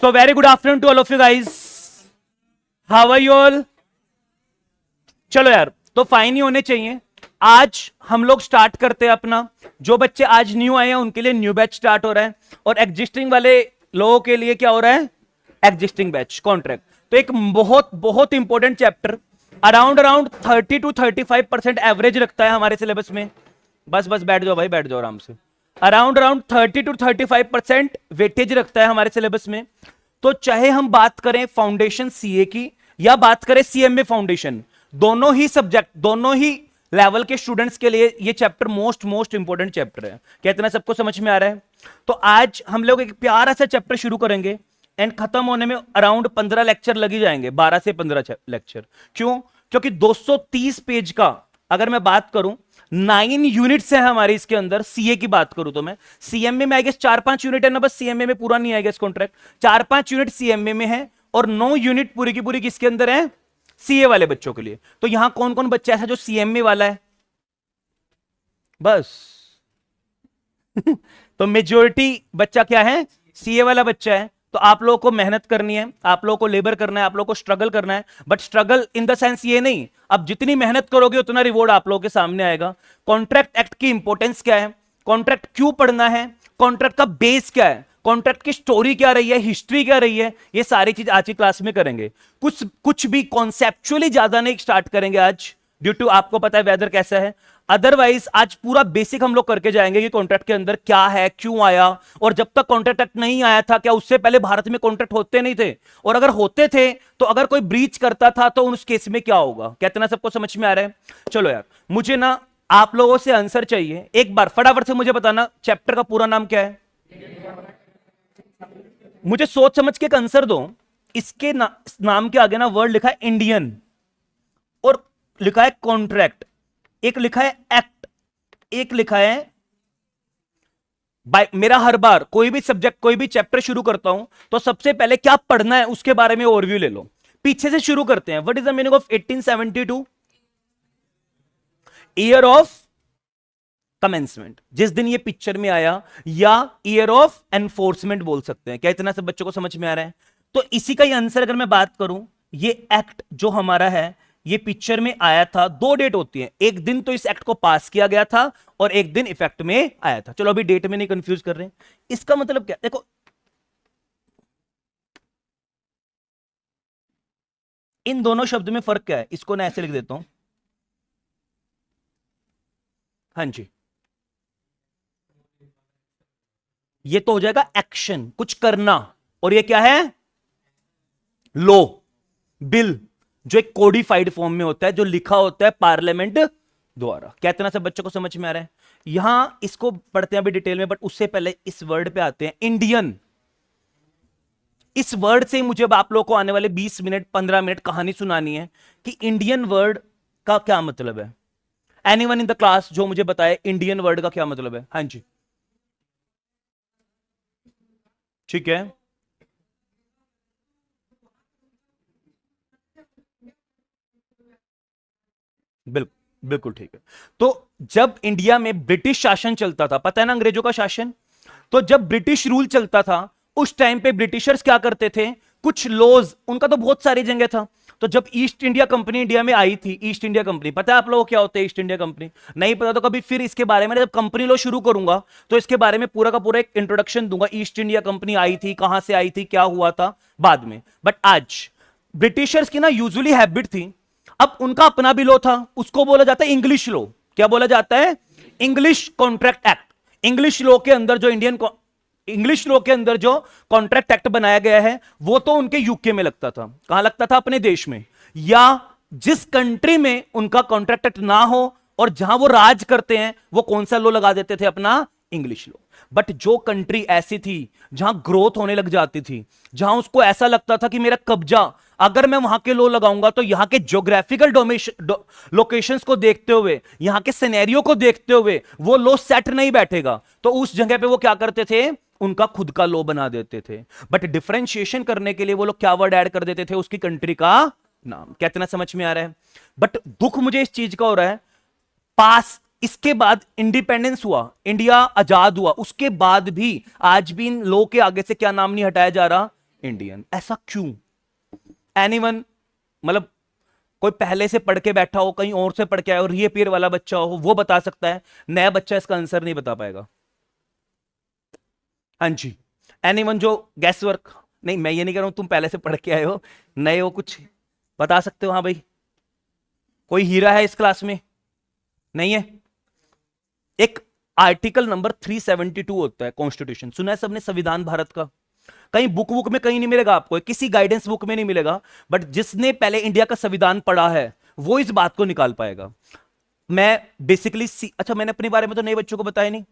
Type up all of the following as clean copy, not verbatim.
So very good afternoon to all of you guys. How are you all? चलो यार, तो fine ही होने चाहिए. आज हम लोग स्टार्ट करते हैं अपना. जो बच्चे आज न्यू आए हैं उनके लिए न्यू बैच स्टार्ट हो रहा है, और एग्जिस्टिंग वाले लोगों के लिए क्या हो रहा है? Existing batch contract. तो एक बहुत बहुत important chapter, around 30 to 35% average रखता है हमारे सिलेबस में. बस बैठ जाओ भाई, बैठ जाओ आराम से. अराउंड 30 to 35% वेटेज रखता है हमारे सिलेबस में. तो चाहे हम बात करें फाउंडेशन सीए की या बात करें सीएमए फाउंडेशन, दोनों ही सब्जेक्ट, दोनों ही लेवल के स्टूडेंट्स के लिए ये चैप्टर मोस्ट इंपॉर्टेंट चैप्टर है. क्या इतना सबको समझ में आ रहा है? तो आज हम लोग एक प्यारा सा चैप्टर शुरू करेंगे एंड खत्म होने में अराउंड 15 लेक्चर लग ही जाएंगे, 12 से 15 लेक्चर. क्यों? क्योंकि 230 पेज का अगर मैं बात करूं, 9 यूनिट्स है हमारे इसके अंदर. सीए की बात करूं तो मैं, सीएमए में आई गेस 4-5 यूनिट है ना, बस सीएमए में पूरा नहीं आएगा इस कॉन्ट्रैक्ट. 4-5 यूनिट सीएमए में है और 9 यूनिट पूरी की पूरी किसके अंदर है? सीए वाले बच्चों के लिए. तो यहां कौन कौन बच्चा ऐसा जो सीएमए वाला है? बस तो मेजॉरिटी बच्चा क्या है? सीए वाला बच्चा है. तो आप लोगों को मेहनत करनी है, आप लोगों को लेबर करना है, आप लोगों को स्ट्रगल करना है. But struggle in the sense ये नहीं, अब जितनी मेहनत करोगे उतना रिवॉर्ड आप लोगों के सामने आएगा. कॉन्ट्रैक्ट एक्ट की इंपॉर्टेंस क्या है, कॉन्ट्रैक्ट क्यों पढ़ना है, कॉन्ट्रैक्ट का बेस क्या है, कॉन्ट्रैक्ट की स्टोरी क्या रही है, हिस्ट्री क्या रही है, ये सारी चीज आज की क्लास में करेंगे. कुछ भी कॉन्सेप्चुअली ज्यादा नहीं स्टार्ट करेंगे आज, ड्यू टू आपको पता है वेदर कैसा है. अदरवाइज आज पूरा बेसिक हम लोग करके जाएंगे कि कॉन्ट्रैक्ट के अंदर क्या है, क्यों आया, और जब तक कॉन्ट्रैक्ट एक्ट नहीं आया था क्या उससे पहले भारत में कॉन्ट्रैक्ट होते नहीं थे, और अगर होते थे तो अगर कोई ब्रीच करता था तो उस केस में क्या होगा. कहते ना सबको समझ में आ रहा है? चलो यार, मुझे ना आप लोगों से आंसर चाहिए. एक बार फटाफट से मुझे बताना चैप्टर का पूरा नाम क्या है. मुझे सोच समझ के एक आंसर दो. इसके नाम के आगे ना वर्ड लिखा है इंडियन, और लिखा है कॉन्ट्रैक्ट, एक लिखा है एक्ट, एक लिखा है बाय. मेरा हर बार कोई भी सब्जेक्ट, कोई भी चैप्टर शुरू करता हूं तो सबसे पहले क्या पढ़ना है उसके बारे में ओवरव्यू ले लो. पीछे से शुरू करते हैं. What is the meaning of 1872? Year of commencement, जिस दिन ये पिक्चर में आया, या ईयर ऑफ एनफोर्समेंट बोल सकते हैं. क्या इतना सब बच्चों को समझ में आ रहा है? तो इसी का ही आंसर अगर मैं बात करूं, ये एक्ट जो हमारा है ये पिक्चर में आया था. 2 डेट होती है, एक दिन तो इस एक्ट को पास किया गया था और एक दिन इफेक्ट में आया था. चलो अभी डेट में नहीं कंफ्यूज कर रहे. इसका मतलब क्या? देखो, इन दोनों शब्द में फर्क क्या है, इसको ना ऐसे लिख देता हूं. हाँ जी, ये तो हो जाएगा एक्शन, कुछ करना, और ये क्या है? लॉ, बिल, जो एक कोडिफाइड फॉर्म में होता है, जो लिखा होता है पार्लियामेंट द्वारा. क्या इतना सब बच्चों को समझ में आ रहा है? यहां इसको पढ़ते हैं अभी डिटेल में, बट उससे पहले इस वर्ड पे आते हैं, इंडियन. इस वर्ड से मुझे आप लोगों को आने वाले 20 मिनट 15 मिनट कहानी सुनानी है कि इंडियन वर्ड का क्या मतलब है. एनीवन इन द क्लास जो मुझे बताए इंडियन वर्ड का क्या मतलब है? हाँ जी, ठीक है. बिल्कुल ठीक है. तो जब इंडिया में ब्रिटिश शासन चलता था, पता है ना, अंग्रेजों का शासन, तो जब ब्रिटिश रूल चलता था उस टाइम पे ब्रिटिशर्स क्या करते थे, कुछ लॉज, उनका तो बहुत सारी जगह था. तो जब ईस्ट इंडिया कंपनी इंडिया में आई थी, ईस्ट इंडिया कंपनी, पता है आप लोगों को क्या होता है ईस्ट इंडिया कंपनी? नहीं पता तो कभी फिर इसके बारे में जब कंपनी लॉ शुरू करूंगा तो इसके बारे में पूरा का पूरा एक इंट्रोडक्शन दूंगा. ईस्ट इंडिया कंपनी आई थी, कहां से आई थी, क्या हुआ था बाद में. बट आज ब्रिटिशर्स की ना यूजुअली हैबिट थी, अब उनका अपना भी लॉ था, उसको बोला जाता है इंग्लिश लॉ. क्या बोला जाता है? English contract act. English law के अंदर जो इंग्लिश लॉ के अंदर जो कॉन्ट्रैक्ट एक्ट बनाया गया है वो तो उनके यूके में लगता था. कहां लगता था? अपने देश में, या जिस कंट्री में उनका कॉन्ट्रैक्ट एक्ट ना हो और जहां वो राज करते हैं वो कौन सा लॉ लगा देते थे? अपना इंग्लिश लॉ. बट जो कंट्री ऐसी थी जहां ग्रोथ होने लग जाती थी, जहां उसको ऐसा लगता था कि मेरा कब्जा, अगर मैं वहां के लॉ लगाऊंगा तो यहां के ज्योग्राफिकल लोकेशंस को देखते हुए, यहां के सिनेरियो को देखते हुए वो लॉ सेट नहीं बैठेगा, तो उस जगह पे वो क्या करते थे? उनका खुद का लॉ बना देते थे. बट डिफरेंशिएशन करने के लिए वो लोग क्या वर्ड ऐड कर देते थे? उसकी कंट्री का नाम. कितना समझ में आ रहा है? बट दुख मुझे इस चीज का हो रहा है, पास इसके बाद इंडिपेंडेंस हुआ, इंडिया आजाद हुआ, उसके बाद भी आज भी इन लॉ के आगे से क्या नाम नहीं हटाया जा रहा? इंडियन। ऐसा क्यों? एनीवन, मतलब कोई पहले से पढ़ के बैठा हो, कहीं और से पढ़ के आया हो, रीअपीयर वाला बच्चा हो, वो बता सकता है, नया बच्चा इसका आंसर नहीं बता पाएगा। हाँ जी, एनीवन जो गैस वर्क, नहीं मैं ये नहीं कह रहा हूं तुम पहले से पढ़ के आए हो, नए हो, कुछ बता सकते हो? हाँ भाई, कोई हीरा है इस क्लास में? नहीं है। एक आर्टिकल नंबर 372 होता है कॉन्स्टिट्यूशन, सुना है सबने, संविधान भारत का। कहीं बुक में कहीं नहीं मिलेगा आपको, किसी गाइडेंस बुक में नहीं मिलेगा, बट जिसने पहले इंडिया का संविधान पढ़ा है वो इस बात को निकाल पाएगा। मैं बेसिकली अच्छा, मैंने अपने बारे में तो नए बच्चों को बताया नहीं।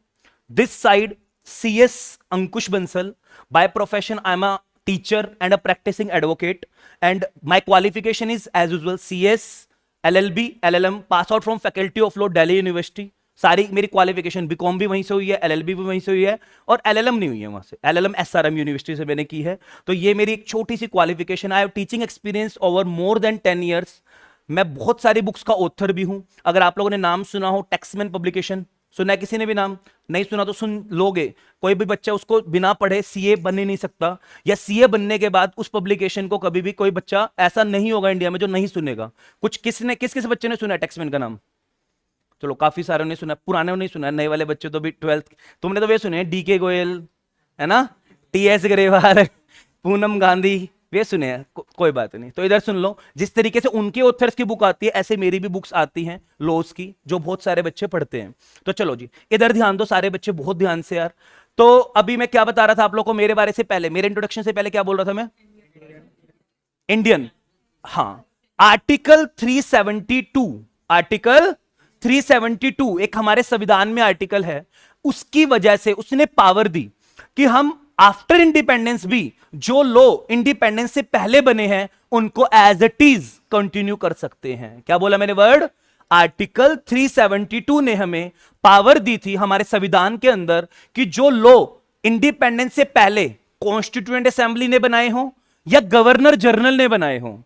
This side CS Ankush Bansal, by profession I am a teacher and a practising advocate, and my qualification is as usual CS LLB LLM, pass out from faculty of law Delhi university. सारी मेरी क्वालिफिकेशन बीकॉम भी वहीं से हुई है, LLB भी वहीं से हुई है, और LLM नहीं हुई है वहां से, LLM SRM यूनिवर्सिटी से मैंने की है। तो ये मेरी एक छोटी सी qualification. I have teaching experience over more than 10 years. मैं बहुत सारी बुक्स का ऑथर भी हूं। अगर आप लोगों ने नाम सुना हो, टैक्समैन पब्लिकेशन सुना है किसी ने भी? नाम नहीं सुना तो सुन लोगे। कोई भी बच्चा उसको बिना पढ़े CA बन ही नहीं सकता, या CA बनने के बाद उस पब्लिकेशन को कभी भी कोई बच्चा ऐसा नहीं होगा इंडिया में जो नहीं सुनेगा। कुछ किस किस बच्चे ने सुना है टैक्समैन का नाम? चलो काफी सारे ने सुना, पुराने नहीं सुना, नए वाले बच्चे तो भी 12th तुमने तो वे सुने, DK गोयल है ना, TS ग्रेवाल, पूनम गांधी, वे सुने हैं। कोई बात नहीं, तो इधर सुन लो। जिस तरीके से उनके ऑथर्स की बुक आती है, ऐसे मेरी भी बुक्स आती हैं लॉज की, जो बहुत सारे बच्चे पढ़ते हैं। तो चलो जी, इधर ध्यान दो सारे बच्चे, बहुत ध्यान से यार। तो अभी मैं क्या बता रहा था आप लोग को, मेरे बारे से पहले, मेरे इंट्रोडक्शन से पहले क्या बोल रहा था मैं? इंडियन। हाँ, आर्टिकल 372, आर्टिकल 372 एक हमारे संविधान में आर्टिकल है। उसकी वजह से उसने पावर दी कि हम आफ्टर इंडिपेंडेंस भी जो लॉ इंडिपेंडेंस से पहले बने हैं उनको एज इट इज कंटिन्यू कर सकते हैं। क्या बोला मैंने वर्ड? आर्टिकल 372 ने हमें पावर दी थी हमारे संविधान के अंदर कि जो लॉ इंडिपेंडेंस से पहले कॉन्स्टिट्यूएंट असेंबली ने बनाए हो या गवर्नर जनरल ने बनाए हो।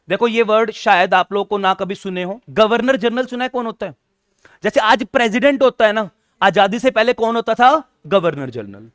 देखो ये वर्ड शायद आप लोगों को ना कभी सुने हो। गवर्नर जनरल सुना है? कौन होता है? जैसे आज प्रेसिडेंट होता है ना, आजादी से पहले कौन होता था? Governor general.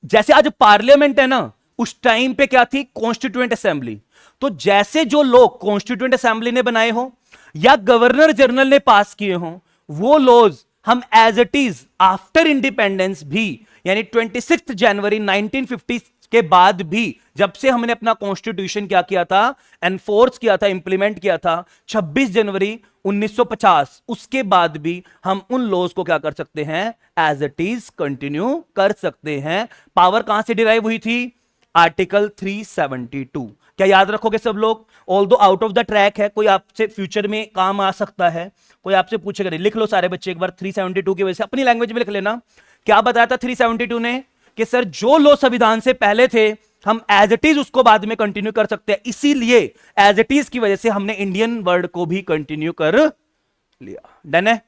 जैसे आज पार्लियामेंट है ना, उस टाइम पे क्या थी? Constituent assembly. तो जैसे जो लोग कॉन्स्टिट्यूएंट असेंबली ने बनाए हो या गवर्नर जनरल ने पास किए हो, वो लॉज हम as it is after independence भी, यानी 26 जनवरी 1950 के बाद भी, जब से हमने अपना कॉन्स्टिट्यूशन क्या किया था? एनफोर्स किया था, इंप्लीमेंट किया था 26 जनवरी 1950, उसके बाद भी हम उन लॉज को क्या कर सकते हैं? एज इट इज कंटिन्यू कर सकते हैं। पावर कहां से डिराइव हुई थी? आर्टिकल 372। क्या याद रखोगे सब लोग? Although out of the track है, कोई आपसे फ्यूचर में काम आ सकता है, कोई आपसे पूछेगा नहीं। लिख लो सारे बच्चे एक बार 372 की वजह से, अपनी लैंग्वेज में लिख लेना। क्या बताया था 372 ने? कि सर जो लो संविधान से पहले थे हम एज इट इज उसको बाद में कंटिन्यू कर सकते हैं, इसीलिए एज इट इज की वजह से हमने इंडियन वर्ड को भी कंटिन्यू कर लिया। डन है?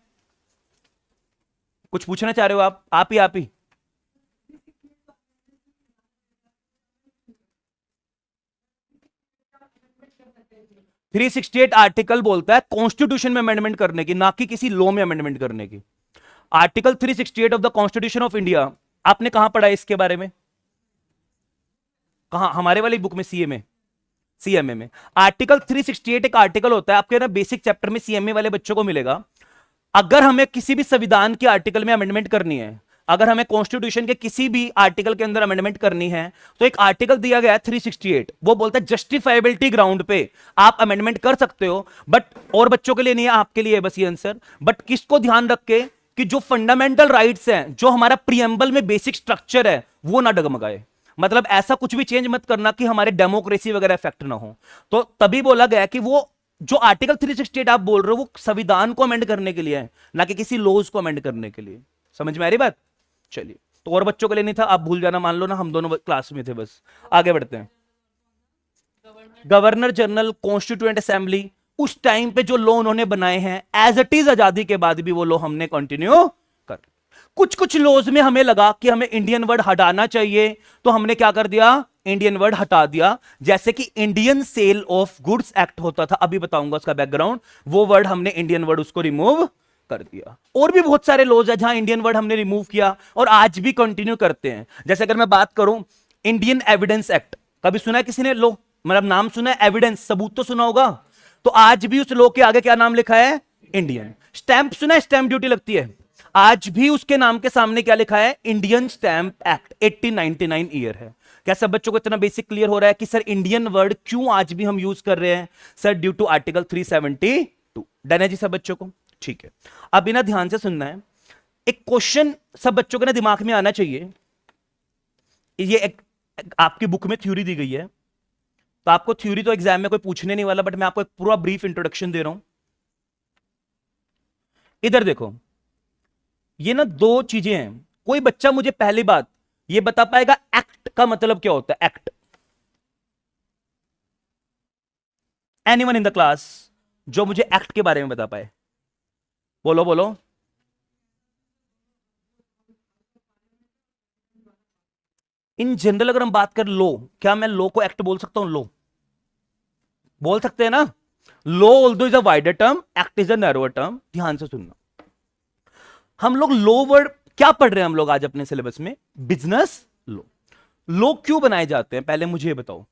कुछ पूछना चाह रहे हो आप ही 368 आर्टिकल बोलता है कॉन्स्टिट्यूशन में अमेंडमेंट करने की, ना कि किसी लॉ में अमेंडमेंट करने की। Article 368 of the constitution of India, आपने कहां पढ़ा है इसके बारे में? कहां? हमारे वाली बुक में, CMA में। आर्टिकल 368 एक आर्टिकल होता है आपके ना बेसिक चैप्टर में, CMA वाले बच्चों को मिलेगा। अगर हमें किसी भी संविधान के आर्टिकल में अमेंडमेंट करनी है, अगर हमें कॉन्स्टिट्यूशन के किसी भी आर्टिकल के अंदर अमेंडमेंट करनी है, तो एक आर्टिकल दिया गया है 368, वो बोलता है जस्टिफाइबिलिटी ग्राउंड पे आप अमेंडमेंट कर सकते हो। बट और बच्चों के लिए नहीं है, आपके लिए है बस ये आंसर। बट किसको ध्यान रख के कि जो फंडामेंटल राइट्स हैं, जो हमारा प्रीएम्बल में बेसिक स्ट्रक्चर है, वो ना डगमगाए। मतलब ऐसा कुछ भी चेंज मत करना कि हमारे डेमोक्रेसी वगैरह इफेक्ट ना हो। तो तभी बोला गया कि वो जो आर्टिकल 368 आप बोल रहे हो, वो संविधान को अमेंड करने के लिए है, ना कि किसी लॉज को अमेंड करने के लिए। समझ में आ रही बात? चलिए, तो और बच्चों के लिए नहीं था, आप भूल जाना, मान लो ना हम दोनों क्लास में थे। बस आगे बढ़ते हैं। गवर्नर जनरल, कॉन्स्टिट्यूएंट असेंबली, उस टाइम पे जो लॉ उन्होंने बनाए हैं, एज इट इज आजादी के बाद भी वो लॉ हमने कंटिन्यू कर। कुछ लॉज में हमें लगा कि हमें इंडियन वर्ड हटाना चाहिए, तो हमने क्या कर दिया? इंडियन वर्ड हटा दिया। जैसे कि Indian sale of goods act होता था, अभी बताऊंगा उसका बैकग्राउंड, वो वर्ड हमने इंडियन वर्ड उसको रिमूव कर दिया। और भी बहुत सारे लॉज है जहां इंडियन वर्ड हमने रिमूव किया और आज भी कंटिन्यू करते हैं। जैसे अगर मैं बात करूं इंडियन एविडेंस एक्ट, कभी सुना है किसी ने लो, मतलब नाम सुना है, एविडेंस सबूत तो सुना होगा। तो आज भी उस लो के आगे क्या नाम लिखा है? इंडियन। स्टैंप सुना है, स्टैंप ड्यूटी लगती है, आज भी उसके नाम के सामने क्या लिखा है? इंडियन स्टैंप एक्ट 1899 ईयर है। क्या सब बच्चों को इतना बेसिक क्लियर हो रहा है कि सर इंडियन वर्ड क्यों आज भी हम यूज कर रहे हैं? Sir due to article 372। Done है जी सब बच्चों को? ठीक है, अब बिना ध्यान से सुनना है। एक क्वेश्चन सब बच्चों के ना दिमाग में आना चाहिए। ये आपकी बुक में थ्योरी दी गई है, तो आपको थ्योरी तो एग्जाम में कोई पूछने नहीं वाला, बट मैं आपको एक पूरा ब्रीफ इंट्रोडक्शन दे रहा हूं। इधर देखो, ये ना दो चीजें हैं। कोई बच्चा मुझे पहली बात ये बता पाएगा एक्ट का मतलब क्या होता है? Act, anyone in the class जो मुझे एक्ट के बारे में बता पाए? बोलो बोलो। इन जनरल अगर हम बात कर लो, क्या मैं लो को एक्ट बोल सकता हूं? लो बोल सकते हैं ना? Law although is a wider term, act is a narrower term. ध्यान से सुनना, हम लोग लो वर्ड क्या पढ़ रहे हैं हम लोग आज अपने सिलेबस में? बिजनेस लो। लो क्यों बनाए जाते हैं पहले मुझे बताओ?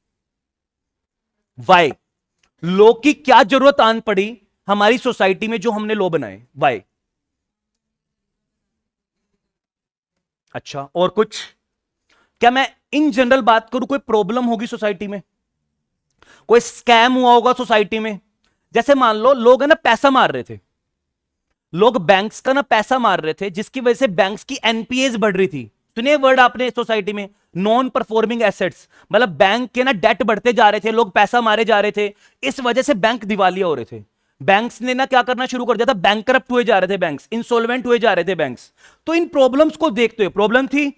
वाई? लो की क्या जरूरत आन पड़ी हमारी सोसाइटी में जो हमने लो बनाए? वाई? अच्छा, और कुछ? क्या मैं इन जनरल बात करूं, कोई प्रॉब्लम होगी सोसाइटी में, कोई स्कैम हुआ होगा सोसाइटी में? जैसे मान लो लोग है ना पैसा मार रहे थे, लोग बैंक्स का ना पैसा मार रहे थे, जिसकी वजह से बैंक्स की एनपीएस बढ़ रही थी। सुनिए वर्ड आपने सोसाइटी में, नॉन परफॉर्मिंग एसेट्स, मतलब बैंक के ना डेट बढ़ते जा रहे थे, लोग पैसा मारे जा रहे थे, इस वजह से बैंक दिवालिया हो रहे थे। बैंक्स ने ना क्या करना शुरू कर दिया था, बैंकरप्ट हुए जा रहे थे बैंक्स, इंसॉल्वेंट हुए जा रहे थे बैंक्स। तो इन प्रॉब्लम्स को देखते हुए, प्रॉब्लम थी,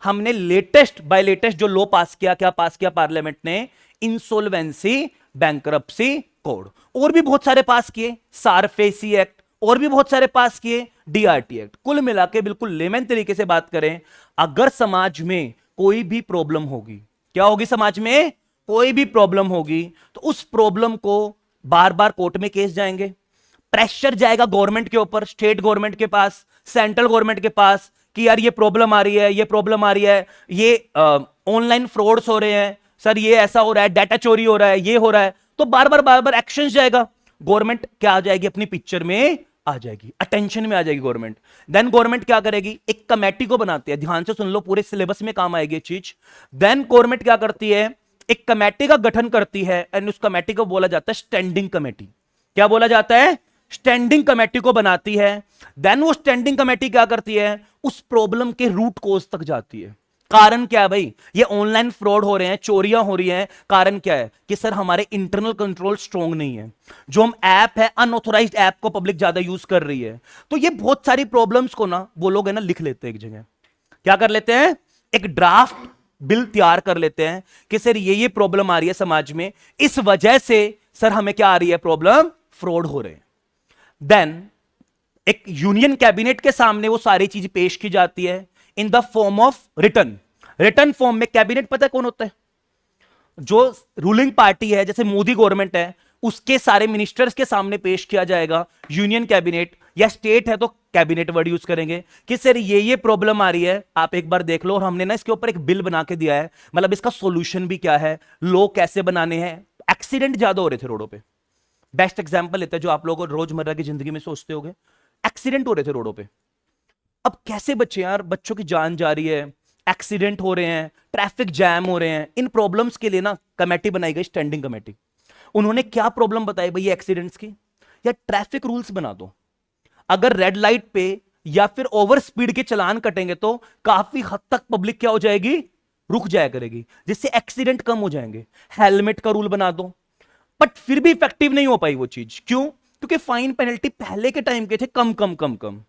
हमने लेटेस्ट बाय लेटेस्ट जो लॉ पास किया, क्या पास किया पार्लियामेंट ने? Insolvency bankruptcy code. और भी बहुत सारे पास किए, सारफेसी एक्ट, और भी बहुत सारे पास किए, डीआरटी एक्ट। कुल मिला के बिल्कुल लेमन तरीके से बात करें, अगर समाज में कोई भी प्रॉब्लम होगी, क्या होगी समाज में? कोई भी प्रॉब्लम होगी, तो उस प्रॉब्लम को बार बार कोर्ट में केस जाएंगे, प्रेशर जाएगा गवर्नमेंट के ऊपर, स्टेट गवर्नमेंट के पास, सेंट्रल गवर्नमेंट के पास, कि यार ये प्रॉब्लम आ रही है, ये प्रॉब्लम आ रही है, ये ऑनलाइन फ्रॉड्स हो रहे हैं, सर ये ऐसा हो रहा है, डाटा चोरी हो रहा है, ये हो रहा है। तो बार बार एक्शन जाएगा, गवर्नमेंट क्या आ जाएगी? अपनी पिक्चर में आ जाएगी, अटेंशन में आ जाएगी गवर्नमेंट। देन गवर्नमेंट क्या करेगी? एक कमेटी को बनाती है, ध्यान से सुन लो, पूरे सिलेबस में काम आएगी ये चीज। देन गवर्नमेंट क्या करती है? एक कमेटी का गठन करती है, एंड उस कमेटी को बोला जाता है स्टैंडिंग कमेटी। क्या बोला जाता है? स्टैंडिंग कमेटी को बनाती है। देन वो स्टैंडिंग कमेटी क्या करती है? उस प्रॉब्लम के रूट कोज तक जाती है। कारण क्या है भाई? ये ऑनलाइन फ्रॉड हो रहे हैं, चोरियां हो रही हैं, कारण क्या है? कि सर हमारे इंटरनल कंट्रोल स्ट्रांग नहीं है, जो हम ऐप है अनऑथोराइज्ड ऐप को पब्लिक ज्यादा यूज कर रही है। तो ये बहुत सारी प्रॉब्लम्स को ना वो लोग है ना लिख लेते हैं एक जगह, क्या कर लेते हैं? एक ड्राफ्ट बिल तैयार कर लेते हैं कि सर ये प्रॉब्लम आ रही है समाज में, इस वजह से सर हमें क्या आ रही है प्रॉब्लम? फ्रॉड हो रहे हैं। देन एक यूनियन कैबिनेट के सामने वो सारी चीज पेश की जाती है in the form of return form में। कैबिनेट पता है कौन होता है? जो रूलिंग पार्टी है, जैसे मोदी गवर्नमेंट है, उसके सारे मिनिस्टर्स के सामने पेश किया जाएगा यूनियन कैबिनेट, या स्टेट है तो कैबिनेट वर्ड यूज करेंगे कि सर ये प्रॉब्लम आ रही है, आप एक बार देख लो। और हमने ना इसके ऊपर एक बिल बना के दिया है, मतलब इसका सॉल्यूशन भी क्या है, लो कैसे बनाने हैं। एक्सीडेंट ज्यादा हो रहे थे रोडों पे, बेस्ट एग्जांपल लेते हैं जो आप लोगों को रोजमर्रा की जिंदगी में सोचते होंगे, एक्सीडेंट हो रहे थे रोडों पे। अब कैसे बचे यार, बच्चों की जान जा रही है, एक्सीडेंट हो रहे हैं, ट्रैफिक जैम हो रहे हैं। इन प्रॉब्लम्स के लिए ना कमेटी बनाई गई, स्टैंडिंग कमेटी। उन्होंने क्या प्रॉब्लम बताई भाई एक्सीडेंट्स की? या ट्रैफिक रूल्स बना दो, अगर रेड लाइट पे या फिर ओवर स्पीड के चलान कटेंगे तो काफी हद तक पब्लिक क्या हो जाएगी? रुक जाया करेगी, जिससे एक्सीडेंट कम हो जाएंगे। हेलमेट का रूल बना दो, बट फिर भी इफेक्टिव नहीं हो पाई वो चीज। क्यों? क्योंकि फाइन पेनल्टी पहले के टाइम के थे कम कम कम कम।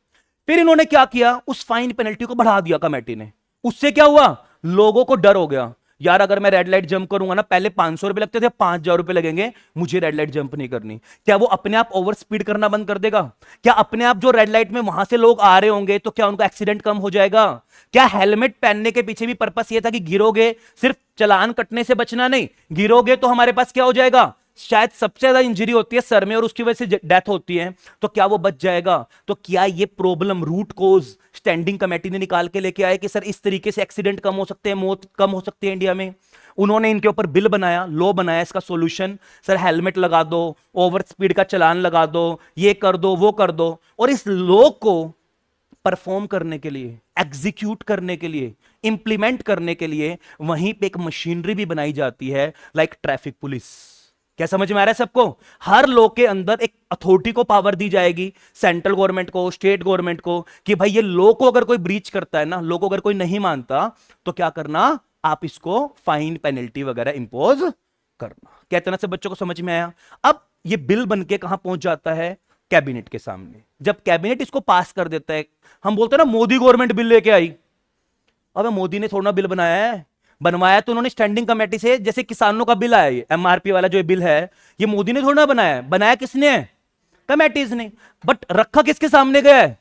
फिर इन्होंने क्या किया? उस फाइन पेनल्टी को बढ़ा दिया कमेटी ने। उससे क्या हुआ? लोगों को डर हो गया, यार अगर मैं रेड लाइट जंप करूंगा ना, पहले 500 रुपए लगते थे, 5,000 रुपए लगेंगे, मुझे रेड लाइट जंप नहीं करनी। क्या वो अपने आप ओवर स्पीड करना बंद कर देगा? क्या अपने आप जो रेड लाइट में वहां से लोग आ रहे होंगे तो क्या उनका एक्सीडेंट कम हो जाएगा? क्या हेलमेट पहनने के पीछे भी पर्पस ये था कि गिरोगे, सिर्फ चलान कटने से बचना नहीं, गिरोगे तो हमारे पास क्या हो जाएगा? शायद सबसे ज्यादा इंजरी होती है सर में और उसकी वजह से डेथ होती है, तो क्या वो बच जाएगा? तो क्या ये problem root cause standing committee ने निकाल के लेके आए कि सर इस तरीके से एक्सीडेंट कम हो सकते हैं, मौत कम हो सकती है इंडिया में? उन्होंने इनके ऊपर बिल बनाया, लॉ बनाया इसका सॉल्यूशन, सर हेलमेट लगा दो, ओवर स्पीड का चालान लगा दो, ये कर दो, वो कर दो। और इस लॉ को परफॉर्म करने के लिए, एग्जीक्यूट करने के लिए, इंप्लीमेंट करने के लिए वहीं पे एक मशीनरी भी बनाई जाती है, लाइक ट्रैफिक पुलिस। क्या समझ में आ रहा है सबको? हर लॉ के अंदर एक अथॉरिटी को पावर दी जाएगी, सेंट्रल गवर्नमेंट को, स्टेट गवर्नमेंट को, कि भाई ये लॉ को अगर कोई ब्रीच करता है ना, लॉ को अगर कोई नहीं मानता, तो क्या करना, आप इसको फाइन पेनल्टी वगैरह इंपोज करना। क्या इतना से बच्चों को समझ में आया? अब ये बिल बनके कहां पहुंच जाता है? कैबिनेट के सामने। जब कैबिनेट इसको पास कर देता है, हम बोलते हैं ना मोदी गवर्नमेंट बिल लेके आई। अबे मोदी ने थोड़ा बिल बनाया है, बनवाया तो उन्होंने स्टैंडिंग कमेटी से। जैसे किसानों का बिल आया, ये एमआरपी वाला जो बिल है, ये मोदी ने थोड़ा बनाया है, बनाया किसने है? कमेटीज ने। बट रखा किसके सामने गया है?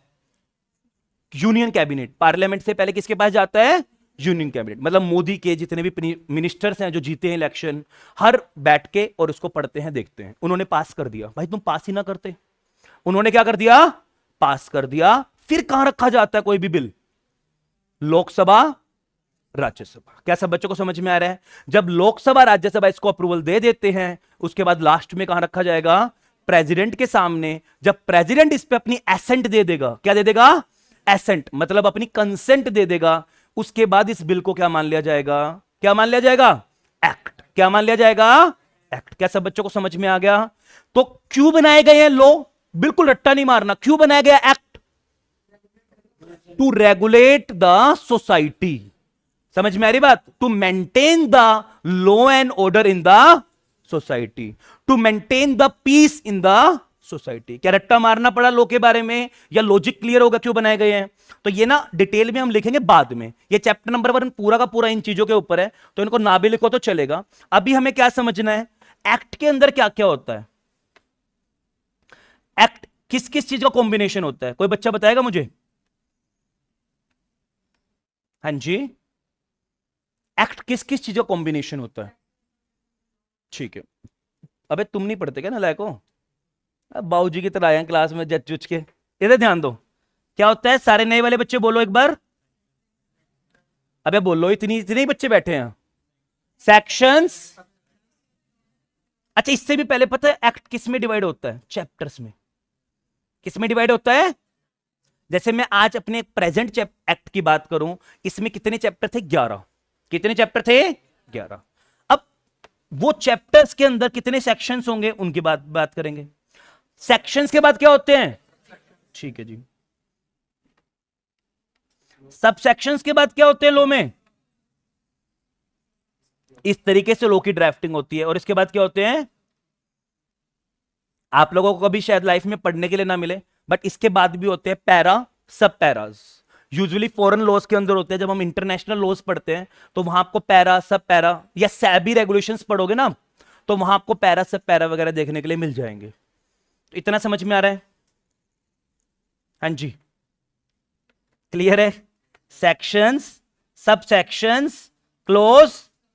Union cabinet. पार्लियामेंट से पहले किसके पास जाता है? Union cabinet. मतलब मोदी के जितने भी मिनिस्टर्स हैं जो जीते हैं इलेक्शन, हर बैठ के और उसको पढ़ते हैं, देखते हैं। उन्होंने पास कर दिया। भाई तुम पास ही ना करते, उन्होंने क्या कर दिया? पास कर दिया। फिर कहां रखा जाता है कोई भी बिल? लोकसभा, राज्यसभा। क्या सब बच्चों को समझ में आ रहा है? जब लोकसभा राज्यसभा इसको अप्रूवल दे देते हैं, उसके बाद लास्ट में कहां रखा जाएगा? प्रेसिडेंट के सामने। जब प्रेसिडेंट इस पे अपनी एसेंट दे देगा, क्या दे देगा? एसेंट, मतलब अपनी कंसेंट दे देगा, उसके बाद इस बिल को क्या मान लिया जाएगा? क्या मान लिया जाएगा? एक्ट। क्या मान लिया जाएगा? एक्ट। क्या सब बच्चों को समझ में आ गया? तो क्यों बनाए गए हैं लॉ? बिल्कुल रट्टा नहीं मारना। क्यों बनाया गया act? To regulate the society. समझ में आ रही बात? To maintain the law and order in the society, to maintain the peace in the society. क्या रट्टा मारना पड़ा लॉ के बारे में, या लॉजिक क्लियर होगा क्यों बनाए गए हैं? तो ये ना डिटेल में हम लिखेंगे बाद में। ये चैप्टर नंबर 1 पूरा का पूरा इन चीजों के ऊपर है, तो इनको ना भी लिखो तो चलेगा। अभी हमें क्या समझना है, एक्ट के अंदर क्या क्या होता है। एक्ट किस किस चीज का कॉम्बिनेशन होता है? कोई बच्चा बताएगा मुझे? हाँ जी, एक्ट किस किस चीज का कॉम्बिनेशन होता है? ठीक है। अबे तुम नहीं पढ़ते क्या ना लायको? बाबूजी की तरह आए हैं क्लास में जज जुज के। इधर ध्यान दो। क्या होता है? सारे नए वाले बच्चे बोलो एक बार। अबे बोलो, इतनी इतने ही बच्चे बैठे हैं। सेक्शंस। अच्छा, इससे भी पहले पता है एक्ट किस में डिवाइड होता है? चैप्टर्स में। किस में डिवाइड होता है? जैसे मैं आज अपने प्रेजेंट एक्ट की बात करूं, इसमें कितने चैप्टर थे? 11। कितने चैप्टर थे? 11। अब वो चैप्टर्स के अंदर कितने सेक्शंस होंगे उनकी बात करेंगे। सेक्शंस के बाद क्या होते हैं? ठीक है जी। सब सेक्शंस के बाद क्या होते हैं लॉ में? इस तरीके से लॉ की ड्राफ्टिंग होती है। और इसके बाद क्या होते हैं? आप लोगों को कभी शायद लाइफ में पढ़ने के लिए ना मिले, बट इसके बाद भी होते हैं पैरा, सब पैराज। यूजुअली फॉरेन लॉज के अंदर होते हैं। जब हम इंटरनेशनल लॉज पढ़ते हैं तो वहां आपको पैरा, सब पैरा, या सैबी रेगुलेशंस पढ़ोगे ना, तो वहां आपको पैरा, सब पैरा वगैरह देखने के लिए मिल जाएंगे। तो इतना समझ में आ रहा है? हाँ जी, क्लियर है? सेक्शंस, सब सेक्शंस, क्लोज,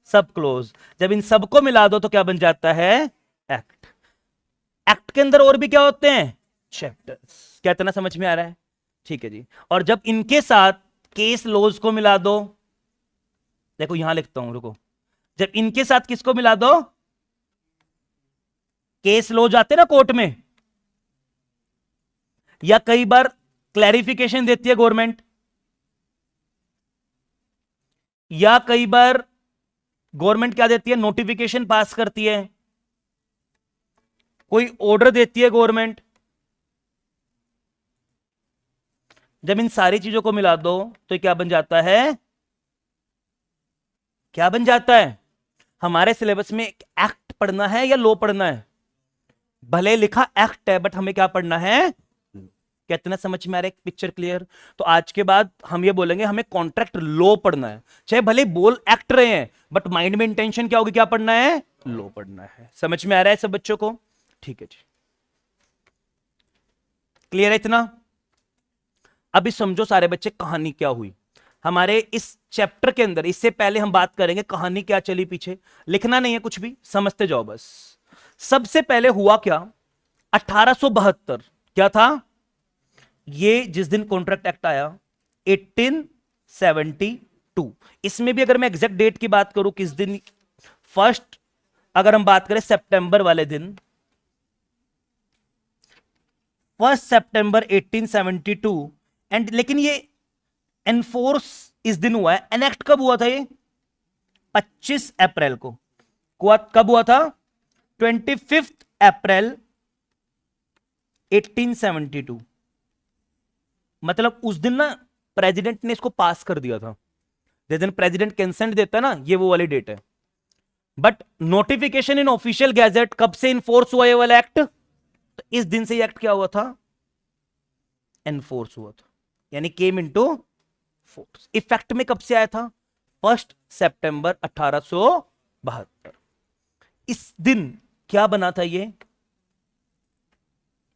सब क्लोज। जब इन सबको मिला दो तो क्या बन जाता है? एक्ट। एक्ट के अंदर और भी क्या होते हैं? चैप्टर्स। क्या इतना समझ में आ रहा है? ठीक है जी। और जब इनके साथ केस लॉज को मिला दो, देखो यहां लिखता हूं, रुको। जब इनके साथ किसको मिला दो? केस लॉज आते ना कोर्ट में, या कई बार क्लैरिफिकेशन देती है गवर्नमेंट, या कई बार गवर्नमेंट क्या देती है? नोटिफिकेशन पास करती है, कोई ऑर्डर देती है गवर्नमेंट। जब इन सारी चीजों को मिला दो तो क्या बन जाता है? क्या बन जाता है? हमारे सिलेबस में एक्ट पढ़ना है या लॉ पढ़ना है? भले लिखा एक्ट है, बट हमें क्या पढ़ना है? क्या इतना समझ में आ रहा है? Picture clear? तो आज के बाद हम ये बोलेंगे हमें कॉन्ट्रैक्ट लॉ पढ़ना है। चाहे भले बोल एक्ट रहे हैं, बट माइंड में इंटेंशन क्या होगी? क्या पढ़ना है? लॉ पढ़ना है। समझ में आ रहा है सब बच्चों को? ठीक है जी, क्लियर है इतना? अभी समझो सारे बच्चे, कहानी क्या हुई हमारे इस चैप्टर के अंदर। इससे पहले हम बात करेंगे कहानी क्या चली पीछे। लिखना नहीं है कुछ भी, समझते जाओ बस। सबसे पहले हुआ क्या, 1872 क्या था, ये जिस दिन कॉन्ट्रैक्ट एक्ट आया 1872, इसमें भी अगर मैं एग्जैक्ट डेट की बात करूं किस दिन, फर्स्ट अगर हम बात करें सितंबर वाले दिन, 1 सितंबर 1872, एंड लेकिन ये एनफोर्स इस दिन हुआ है। एनेक्ट कब हुआ था ये, 25 अप्रैल को। कब हुआ था, 25 अप्रैल 1872। मतलब उस दिन ना प्रेसिडेंट ने इसको पास कर दिया था, जिस दिन प्रेसिडेंट कंसेंट देता है ना, ये वो वाली डेट है। But notification in official gazette कब से इनफोर्स हुआ ये वाला एक्ट, तो इस दिन से ये एक्ट क्या हुआ था, एनफोर्स हुआ था, यानी केम इनटू फोर्स। इफेक्ट में कब से आया था, 1 सितंबर 1872। इस दिन क्या बना था ये,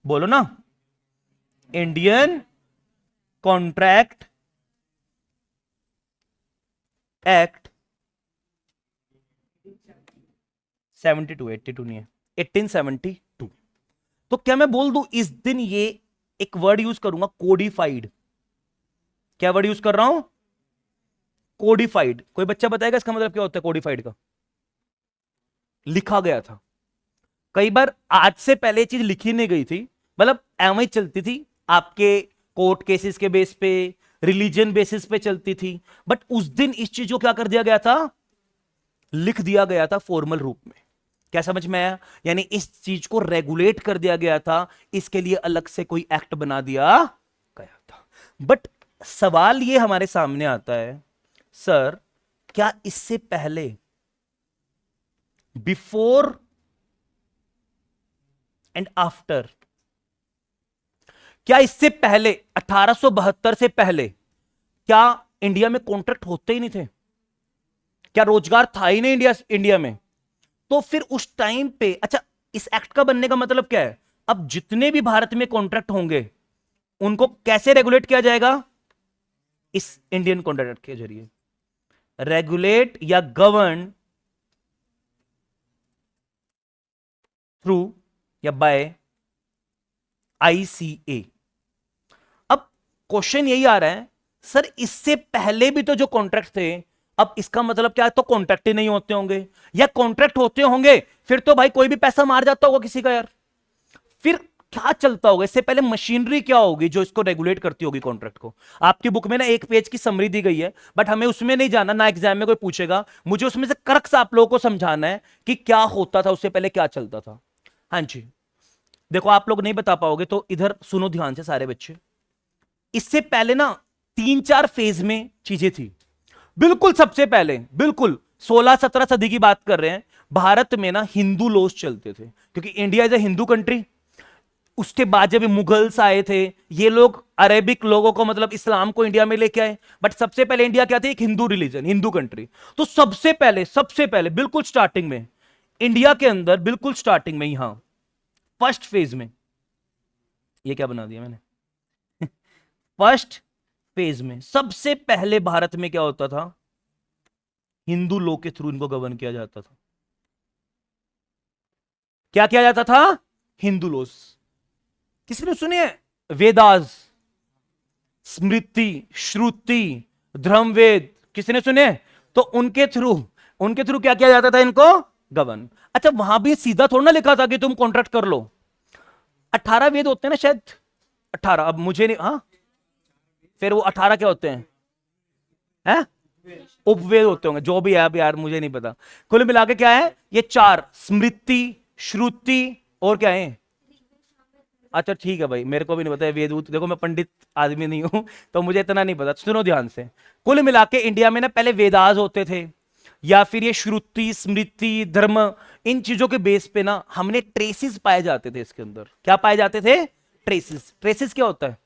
बोलो ना, इंडियन कॉन्ट्रैक्ट एक्ट 72, 82 नहीं है, 1872। तो क्या मैं बोल दूं इस दिन ये एक वर्ड यूज करूंगा, कोडिफाइड। क्या वर्ड यूज कर रहा हूं, कोडिफाइड। कोई बच्चा बताएगा इसका मतलब क्या होता है कोडिफाइड का, लिखा गया था। कई बार आज से पहले चीज लिखी नहीं गई थी, मतलब एवं ही चलती थी, आपके कोर्ट केसेस के बेस पे, रिलीजन बेसिस पे चलती थी। बट उस दिन इस चीज को क्या कर दिया गया था, लिख दिया गया था फॉर्मल रूप में। क्या समझ में आया, यानी इस चीज को रेगुलेट कर दिया गया था, इसके लिए अलग से कोई एक्ट बना दिया गया था। बट सवाल ये हमारे सामने आता है, सर क्या इससे पहले, बिफोर एंड आफ्टर, क्या इससे पहले 1872 से पहले क्या इंडिया में कॉन्ट्रैक्ट होते ही नहीं थे, क्या रोजगार था ही नहीं इंडिया में। तो फिर उस टाइम पे, अच्छा इस एक्ट का बनने का मतलब क्या है, अब जितने भी भारत में कॉन्ट्रैक्ट होंगे उनको कैसे रेगुलेट किया जाएगा, इस इंडियन कॉन्ट्रैक्ट एक्ट के जरिए, रेगुलेट या गवर्न थ्रू या बाय आईसीए। अब क्वेश्चन यही आ रहा है, सर इससे पहले भी तो जो कॉन्ट्रैक्ट थे, अब इसका मतलब क्या है, तो कॉन्ट्रैक्ट ही नहीं होते होंगे, या कॉन्ट्रैक्ट होते होंगे फिर तो भाई कोई भी पैसा मार जाता होगा किसी का यार, फिर क्या चलता होगा, इससे पहले मशीनरी क्या होगी जो इसको रेगुलेट करती होगी कॉन्ट्रैक्ट को। आपकी बुक में ना एक पेज की समरी दी गई है, बट हमें उसमें नहीं जाना, ना एग्जाम में कोई पूछेगा, मुझे उसमें से क्रक्स आप लोगों को समझाना है कि क्या होता था उससे पहले, क्या चलता था। हाँ जी, देखो आप लोग नहीं बता पाओगे तो इधर सुनो ध्यान से सारे बच्चे। इससे पहले ना 3-4 फेज में चीजें थी। बिल्कुल सबसे पहले, बिल्कुल 16-17 सदी की बात कर रहे हैं, भारत में ना हिंदू लॉज चलते थे, क्योंकि India is a Hindu country. उसके बाद जब मुगल्स आए थे, ये लोग अरेबिक लोगों को, मतलब इस्लाम को इंडिया में लेके आए, बट सबसे पहले इंडिया क्या थी, एक हिंदू रिलीजन, हिंदू कंट्री। तो सबसे पहले बिल्कुल स्टार्टिंग में इंडिया के अंदर, बिल्कुल स्टार्टिंग में यहां फर्स्ट फेज में, ये क्या बना दिया मैंने फर्स्ट फेज में सबसे पहले भारत में क्या होता था, हिंदू लॉ के थ्रू इनको गवर्न किया जाता था। क्या किया जाता था, हिंदू लॉज। किसी ने सुने वेदास, स्मृति, श्रुति, धर्मवेद, किसी ने सुने, तो उनके थ्रू क्या किया जाता था, इनको गवर्न। अच्छा वहां भी सीधा थोड़ा ना लिखा था कि तुम कॉन्ट्रैक्ट कर लो, 18 वेद होते हैं ना शायद, 18, अब मुझे नहीं, हाँ फिर वो 18 क्या होते हैं, उपवेद होते होंगे, जो भी है अब यार मुझे नहीं पता। कुल मिला के क्या है, ये 4, स्मृति, श्रुति और क्या है, अच्छा ठीक है भाई, मेरे को भी नहीं पता है वेद। देखो मैं पंडित आदमी नहीं हूं तो मुझे इतना नहीं पता, सुनो ध्यान से। कुल मिला के इंडिया में ना पहले वेदास होते थे, या फिर ये श्रुति, स्मृति, धर्म, इन चीजों के बेस पे ना हमने ट्रेसिस पाए जाते थे इसके अंदर। क्या पाए जाते थे, ट्रेसिस। ट्रेसिस क्या होता है,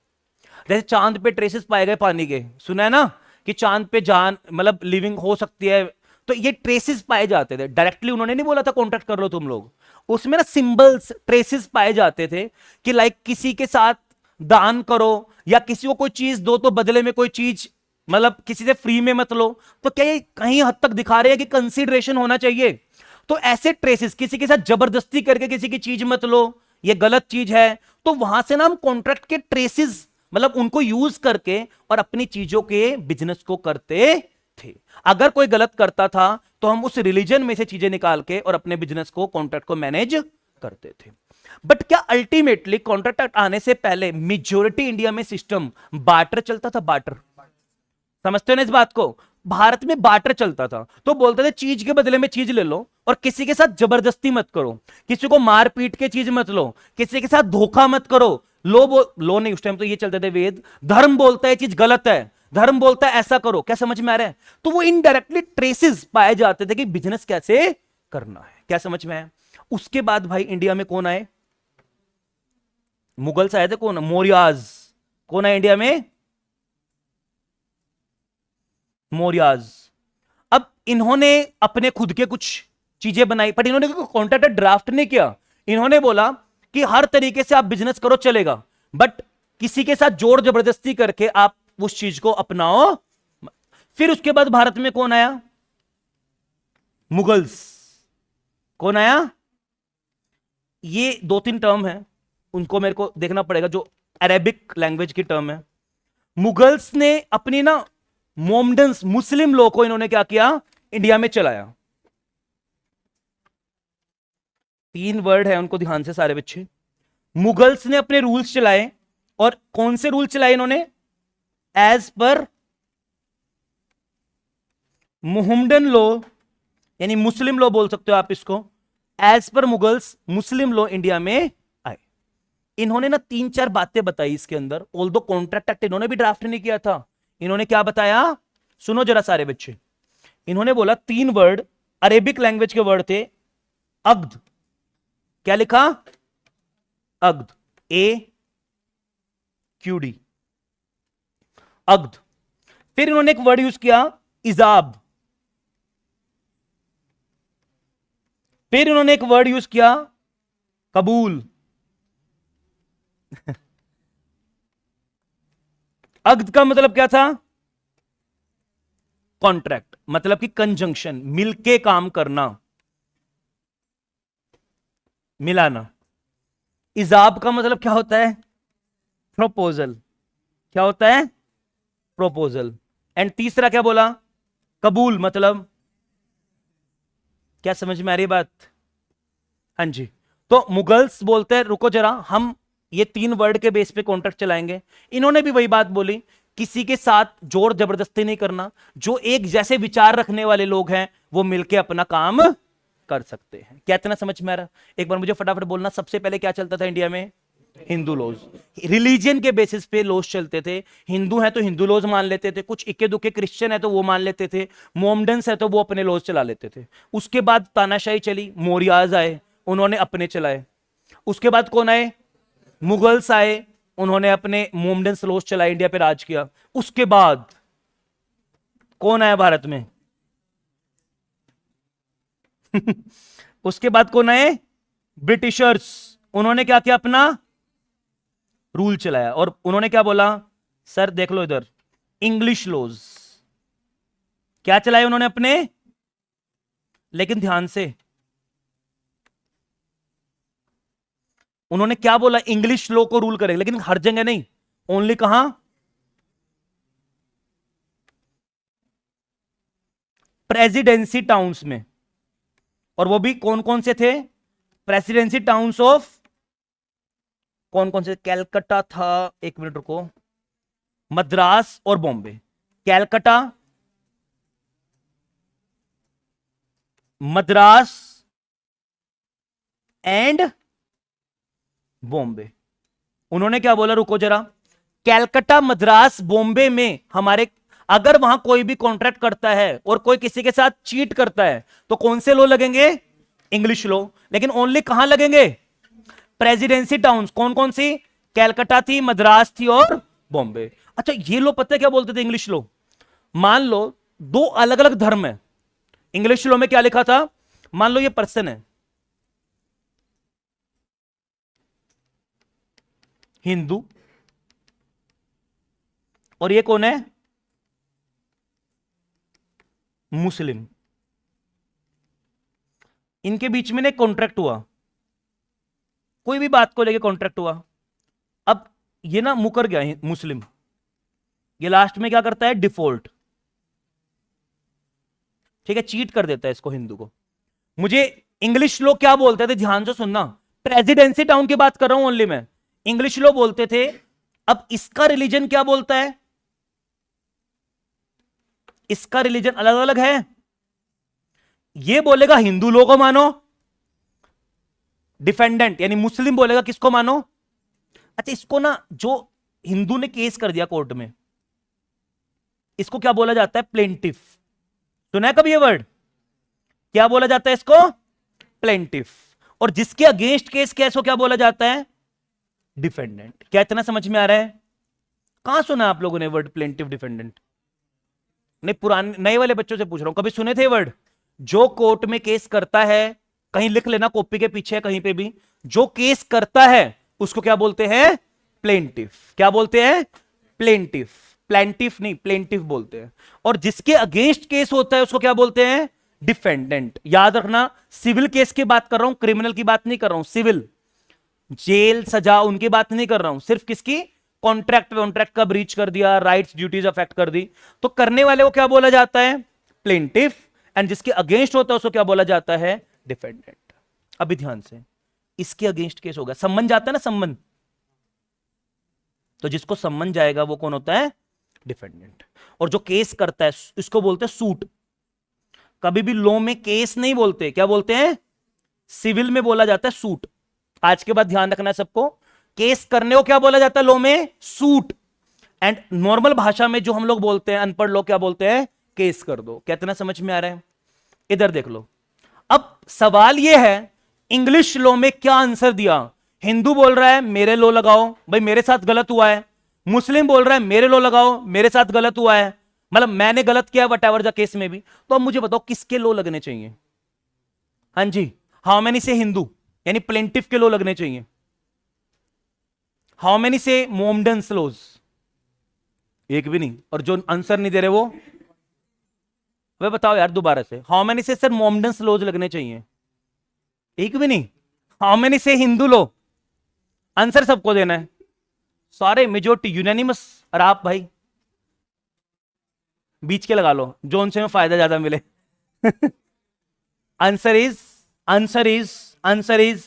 जैसे चांद पे ट्रेसिस पाए गए पानी के, सुना है ना कि चांद पे जान, मतलब लिविंग हो सकती है, तो ये ट्रेसिस पाए जाते थे। डायरेक्टली उन्होंने नहीं बोला था कॉन्ट्रैक्ट कर लो तुम लोग, उसमें ना सिंबल्स, ट्रेसिस पाए जाते थे कि लाइक किसी के साथ दान करो या किसी को कोई चीज दो तो बदले में कोई चीज, मतलब किसी से फ्री में मत लो। तो क्या ये कहीं हद तक दिखा रहे हैं कि कंसीडरेशन होना चाहिए। तो ऐसे ट्रेसेस, किसी के साथ जबरदस्ती करके किसी की चीज मत लो, ये गलत चीज है, तो वहां से ना हम कॉन्ट्रैक्ट के ट्रेसेस, मतलब उनको यूज करके और अपनी चीजों के बिजनेस को करते थे। अगर कोई गलत करता था तो हम उस रिलीजन में से चीजें निकाल के और अपने बिजनेस को, कॉन्ट्रैक्ट को मैनेज करते थे। बट क्या अल्टीमेटली कॉन्ट्रैक्ट आने से पहले मेजोरिटी इंडिया में सिस्टम बार्टर चलता था? बार्टर, समझते हो ना इस बात को? भारत में बार्टर चलता था, तो बोलते थे चीज के बदले में चीज ले लो और किसी के साथ जबरदस्ती मत करो, किसी को मार पीट के चीज मत लो, किसी के साथ धोखा मत करो। लो नहीं, उस टाइम तो ये चलते थे वेद, धर्म बोलता है चीज गलत है, धर्म बोलता है ऐसा करो। क्या समझ में आ रहा है? तो वो इनडायरेक्टली ट्रेसेस पाए जाते थे कि बिजनेस कैसे करना है। क्या समझ में आया? उसके बाद भाई इंडिया में कौन आए? मुगल्स आए थे। कौन? मौर्याज। कौन आए इंडिया में? मौर्याज। अब इन्होंने अपने खुद के कुछ चीजें बनाई, पर इन्होंने कॉन्ट्रैक्ट ड्राफ्ट नहीं किया। इन्होंने बोला कि हर तरीके से आप बिजनेस करो चलेगा, बट किसी के साथ जोर जबरदस्ती करके आप उस चीज को अपनाओ। फिर उसके बाद भारत में कौन आया? मुगल्स। कौन आया? ये दो तीन टर्म है, उनको मेरे को देखना पड़ेगा, जो अरेबिक लैंग्वेज की टर्म है। मुगल्स ने अपनी ना मोमडन्स, मुस्लिम लोग को इन्होंने क्या किया? इंडिया में चलाया। तीन वर्ड है, उनको ध्यान से सारे बच्चे। मुगल्स ने अपने रूल्स चलाए, और कौन से रूल चलाए इन्होंने? एज पर मोहम्मडन लॉ, यानी मुस्लिम लॉ बोल सकते हो आप इसको। एज पर मुगल्स मुस्लिम लॉ इंडिया में आए। इन्होंने ना तीन चार बातें बताई इसके अंदर, ऑल्दो कॉन्ट्रैक्ट एक्ट इन्होंने भी ड्राफ्ट नहीं किया था। इन्होंने क्या बताया? सुनो जरा सारे बच्चे। इन्होंने बोला तीन वर्ड, अरेबिक लैंग्वेज के वर्ड थे। अग्द, क्या लिखा? अग्द, ए क्यू डी, अग्द। फिर इन्होंने एक वर्ड यूज किया, इजाब। फिर इन्होंने एक वर्ड यूज किया, कबूल। अग्द का मतलब क्या था? कॉन्ट्रैक्ट, मतलब कि कंजंक्शन, मिलके काम करना, मिलाना। इजाब का मतलब क्या होता है? प्रपोजल। क्या होता है? प्रपोजल। एंड तीसरा क्या बोला? कबूल, मतलब क्या समझ में आ रही बात? हाँ जी। तो मुगल्स बोलते हैं रुको जरा, हम ये तीन वर्ड के बेस पे कॉन्ट्रैक्ट चलाएंगे। इन्होंने भी वही बात बोली, किसी के साथ जोर जबरदस्ती नहीं करना, जो एक जैसे विचार रखने वाले लोग हैं वो मिलके अपना काम कर सकते हैं। क्या इतना समझ में आ रहा? एक बार मुझे फटाफट बोलना, सबसे पहले क्या चलता था इंडिया में? हिंदू लॉज। रिलीजन के बेसिस पे लॉज चलते थे। हिंदू है तो हिंदू लॉज मान लेते थे, कुछ इक्के दुक्के क्रिश्चियन है तो वो मान लेते थे, मोमडन्स है तो वो अपने लॉज चला लेते थे। उसके बाद तानाशाही चली, मौर्याज आए, उन्होंने अपने चलाए। उसके बाद कौन आए? मुगल्स आए, उन्होंने अपने मोमडन्स लॉज चलाए, इंडिया पे राज किया। उसके बाद कौन आया भारत में? उसके बाद कौन आए? ब्रिटिशर्स। उन्होंने क्या किया? अपना रूल चलाया, और उन्होंने क्या बोला? सर देख लो इधर, इंग्लिश लॉज। क्या चलाए उन्होंने अपने? लेकिन ध्यान से, उन्होंने क्या बोला? इंग्लिश लॉ को रूल करेंगे, लेकिन हर जगह नहीं, ओनली कहां? प्रेसिडेंसी टाउन्स में। और वो भी कौन कौन से थे? प्रेसिडेंसी टाउन्स ऑफ कौन कौन से? कैलकाटा था, एक मिनट रुको, मद्रास और बॉम्बे। कैलकाटा, मद्रास एंड बॉम्बे। उन्होंने क्या बोला? रुको जरा, कैलकाटा, मद्रास, बॉम्बे में हमारे, अगर वहां कोई भी कॉन्ट्रैक्ट करता है और कोई किसी के साथ चीट करता है तो कौन से लॉ लगेंगे? English law. लेकिन ओनली कहां लगेंगे? Presidency towns. कौन कौन सी? कैलकाटा थी, मद्रास थी और बॉम्बे। अच्छा, ये लो पता है क्या बोलते थे इंग्लिश लॉ? मान लो दो अलग अलग धर्म है, इंग्लिश लॉ में क्या लिखा था? मान लो ये पर्सन है हिंदू, और ये कौन है? मुस्लिम। इनके बीच में ना कॉन्ट्रैक्ट हुआ, कोई भी बात को लेके कॉन्ट्रैक्ट हुआ। अब ये ना मुकर गया मुस्लिम, ये लास्ट में क्या करता है, डिफॉल्ट, ठीक है, चीट कर देता है इसको हिंदू को। मुझे इंग्लिश लोग क्या बोलते थे, ध्यान से सुनना, प्रेसिडेंसी टाउन की बात कर रहा हूं ओनली मैं। इंग्लिश लोग बोलते थे, अब इसका रिलीजन क्या बोलता है, इसका रिलीजन अलग अलग है, ये बोलेगा हिंदू लोगों को मानो, डिफेंडेंट यानी मुस्लिम बोलेगा किसको मानो। अच्छा, इसको ना जो हिंदू ने केस कर दिया कोर्ट में, इसको क्या बोला जाता है, प्लेंटिफ। सुना है कभी ये वर्ड, क्या बोला जाता है इसको, प्लेंटिफ। और जिसके अगेंस्ट केस किया इसको क्या बोला जाता है, डिफेंडेंट। क्या इतना समझ में आ रहा है, कहां सुना आप लोगों ने वर्ड प्लेंटिफ डिफेंडेंट, नहीं पुराने नए वाले बच्चों से पूछ रहा हूं, कभी सुने थे वर्ड। जो कोर्ट में केस करता है, कहीं लिख लेना कॉपी के पीछे कहीं पे भी, जो केस करता है उसको क्या बोलते हैं, प्लेंटिफ। क्या बोलते हैं, प्लेंटिफ, प्लेंटिफ नहीं प्लेंटिफ बोलते हैं। और जिसके अगेंस्ट केस होता है उसको क्या बोलते हैं, डिफेंडेंट। याद रखना, सिविल केस की बात कर रहा हूं, क्रिमिनल की बात नहीं कर रहा हूं, सिविल जेल सजा उनकी बात नहीं कर रहा हूं, सिर्फ किसकी, कॉन्ट्रैक्ट का ब्रीच कर दिया, राइट्स ड्यूटीज अफेक्ट कर दी, तो करने वाले को क्या बोला जाता है, प्लेंटिफ। एंड जिसके अगेंस्ट होता है उसको क्या बोला जाता है, डिफेंडेंट। अभी ध्यान से, इसके अगेंस्ट केस होगा, सम्मन जाता है ना, सम्मन, तो जिसको सम्मन जाएगा वो कौन होता है, डिफेंडेंट। और जो केस करता है इसको बोलते हैं सूट। कभी भी लॉ में केस नहीं बोलते, क्या बोलते हैं, सिविल में बोला जाता है सूट। आज के बाद ध्यान रखना है सबको, केस करने को क्या बोला जाता है लॉ में, सूट। एंड नॉर्मल भाषा में जो हम लोग बोलते हैं, अनपढ़ लोग क्या बोलते हैं, केस कर दो। कितना समझ में आ रहा है, इधर देख लो। अब सवाल यह है, इंग्लिश लॉ में क्या आंसर दिया। हिंदू बोल रहा है मेरे लॉ लगाओ, भाई मेरे साथ गलत हुआ है। मुस्लिम बोल रहा है मेरे लॉ लगाओ, मेरे साथ गलत हुआ है, मतलब मैंने गलत किया वट एवर द केस में भी। तो अब मुझे बताओ किसके लॉ लगने चाहिए, हाँ जी, हाउ मेनी से हिंदू यानी प्लेंटिफ के लॉ लगने चाहिए, हाउ मेनी से मोमडन्स लॉज, एक भी नहीं। और जो आंसर नहीं दे रहे वो वे बताओ यार दोबारा से, हाउ मेनी से सर मोमडन्स लॉज लगने चाहिए, एक भी नहीं। हाउ मेनी से हिंदू लॉ, आंसर सबको देना है, सारे मेजोरिटी यूनानिमस। और आप भाई बीच के लगा लो, जो उनसे में फायदा ज्यादा मिले। आंसर इज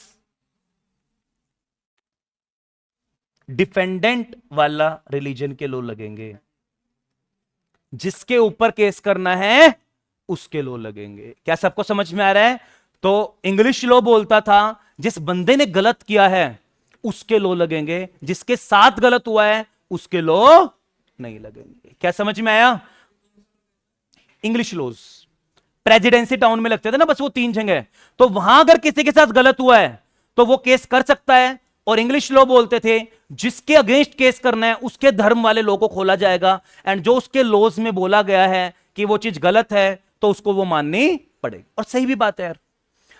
डिफेंडेंट वाला रिलीजन के लॉ लगेंगे, जिसके ऊपर केस करना है उसके लॉ लगेंगे। क्या सबको समझ में आ रहा है। तो इंग्लिश लॉ बोलता था जिस बंदे ने गलत किया है उसके लॉ लगेंगे, जिसके साथ गलत हुआ है उसके लॉ नहीं लगेंगे। क्या समझ में आया। इंग्लिश लॉज प्रेसिडेंसी टाउन में लगते थे ना, बस वो 3 जगह, तो वहां अगर किसी के साथ गलत हुआ है तो वो केस कर सकता है। और इंग्लिश लॉ बोलते थे जिसके अगेंस्ट केस करना है उसके धर्म वाले लोग को खोला जाएगा, एंड जो उसके लॉज में बोला गया है कि वो चीज गलत है तो उसको वो माननी पड़ेगी। और सही भी बात है यार,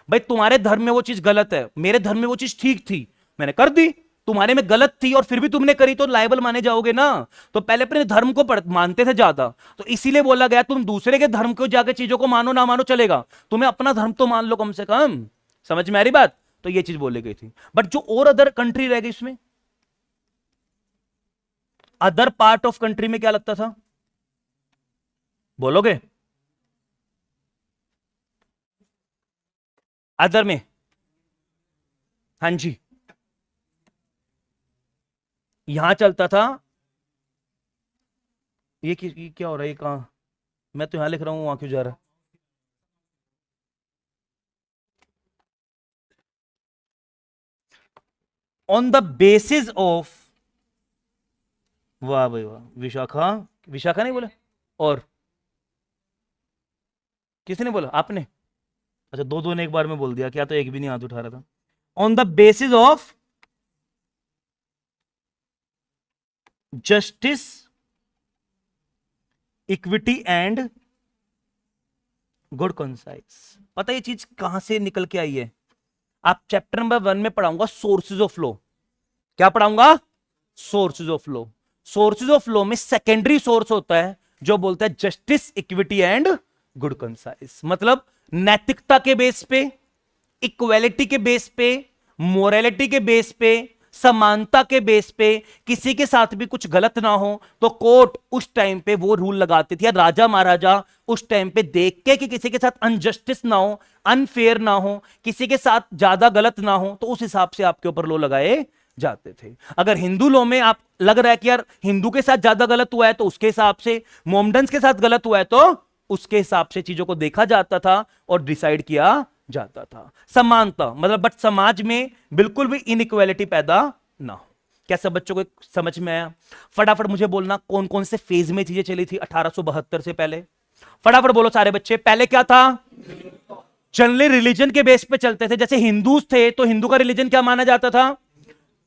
भाई तुम्हारे धर्म में वो चीज गलत है, मेरे धर्म में वो चीज ठीक थी, मैंने कर दी, तुम्हारे में गलत थी और फिर भी तुमने करी तो लायबल माने जाओगे ना। तो पहले अपने धर्म को मानते थे ज्यादा, तो इसीलिए बोला गया तुम दूसरे के धर्म को जाकर चीजों को मानो ना मानो चलेगा, तुम्हें अपना धर्म तो मान लो कम से कम। समझ में आ रही बात। तो ये चीज बोली गई थी। बट जो और अदर कंट्री रह गई इसमें, अदर पार्ट ऑफ कंट्री में क्या लगता था, बोलोगे अदर में, हाँ जी, यहां चलता था ये क्या हो रहा है, कहां, मैं तो यहां लिख रहा हूं वहां क्यों जा रहा है। ऑन द बेसिस ऑफ, वाह भाई वाह, विशाखा, विशाखा नहीं बोला, और किसने बोला, आपने, अच्छा दो दो ने एक बार में बोल दिया, क्या तो एक भी नहीं हाथ उठा रहा था। On the basis of justice, equity and good conscience. पता ये चीज कहां से निकल के आई है, आप चैप्टर नंबर 1 में पढ़ाऊंगा सोर्सेज ऑफ लॉ। क्या पढ़ाऊंगा, sources of law. Sources of law में सेकेंडरी सोर्स होता है जो बोलता है justice, equity and good conscience, मतलब नैतिकता के बेस पे, इक्वालिटी के बेस पे, मोरालिटी के बेस पे, समानता के बेस पे किसी के साथ भी कुछ गलत ना हो तो कोर्ट उस टाइम पे वो रूल लगाते थे, या राजा महाराजा उस टाइम पे देख के कि किसी के साथ अनजस्टिस ना हो, अनफेयर ना हो, किसी के साथ ज्यादा गलत ना हो, तो उस हिसाब से आपके ऊपर लॉ लगाए जाते थे। अगर हिंदू लॉ में आप लग रहा है कि यार हिंदू के साथ ज्यादा गलत हुआ है तो उसके हिसाब से, मोमडन्स के साथ गलत हुआ है तो उसके हिसाब से चीजों को देखा जाता था और डिसाइड किया जाता था। समानता मतलब, बट समाज में बिल्कुल भी इनइक्वालिटी पैदा ना हो। क्या सब बच्चों को समझ में आया? फटाफट मुझे बोलना कौन कौन से फेज में चीजें चली थी 1872 से पहले। फटाफट बोलो सारे बच्चे। पहले क्या था? जनरली रिलीजन के बेस पे चलते थे। जैसे हिंदू थे तो हिंदू का रिलीजन क्या माना जाता था?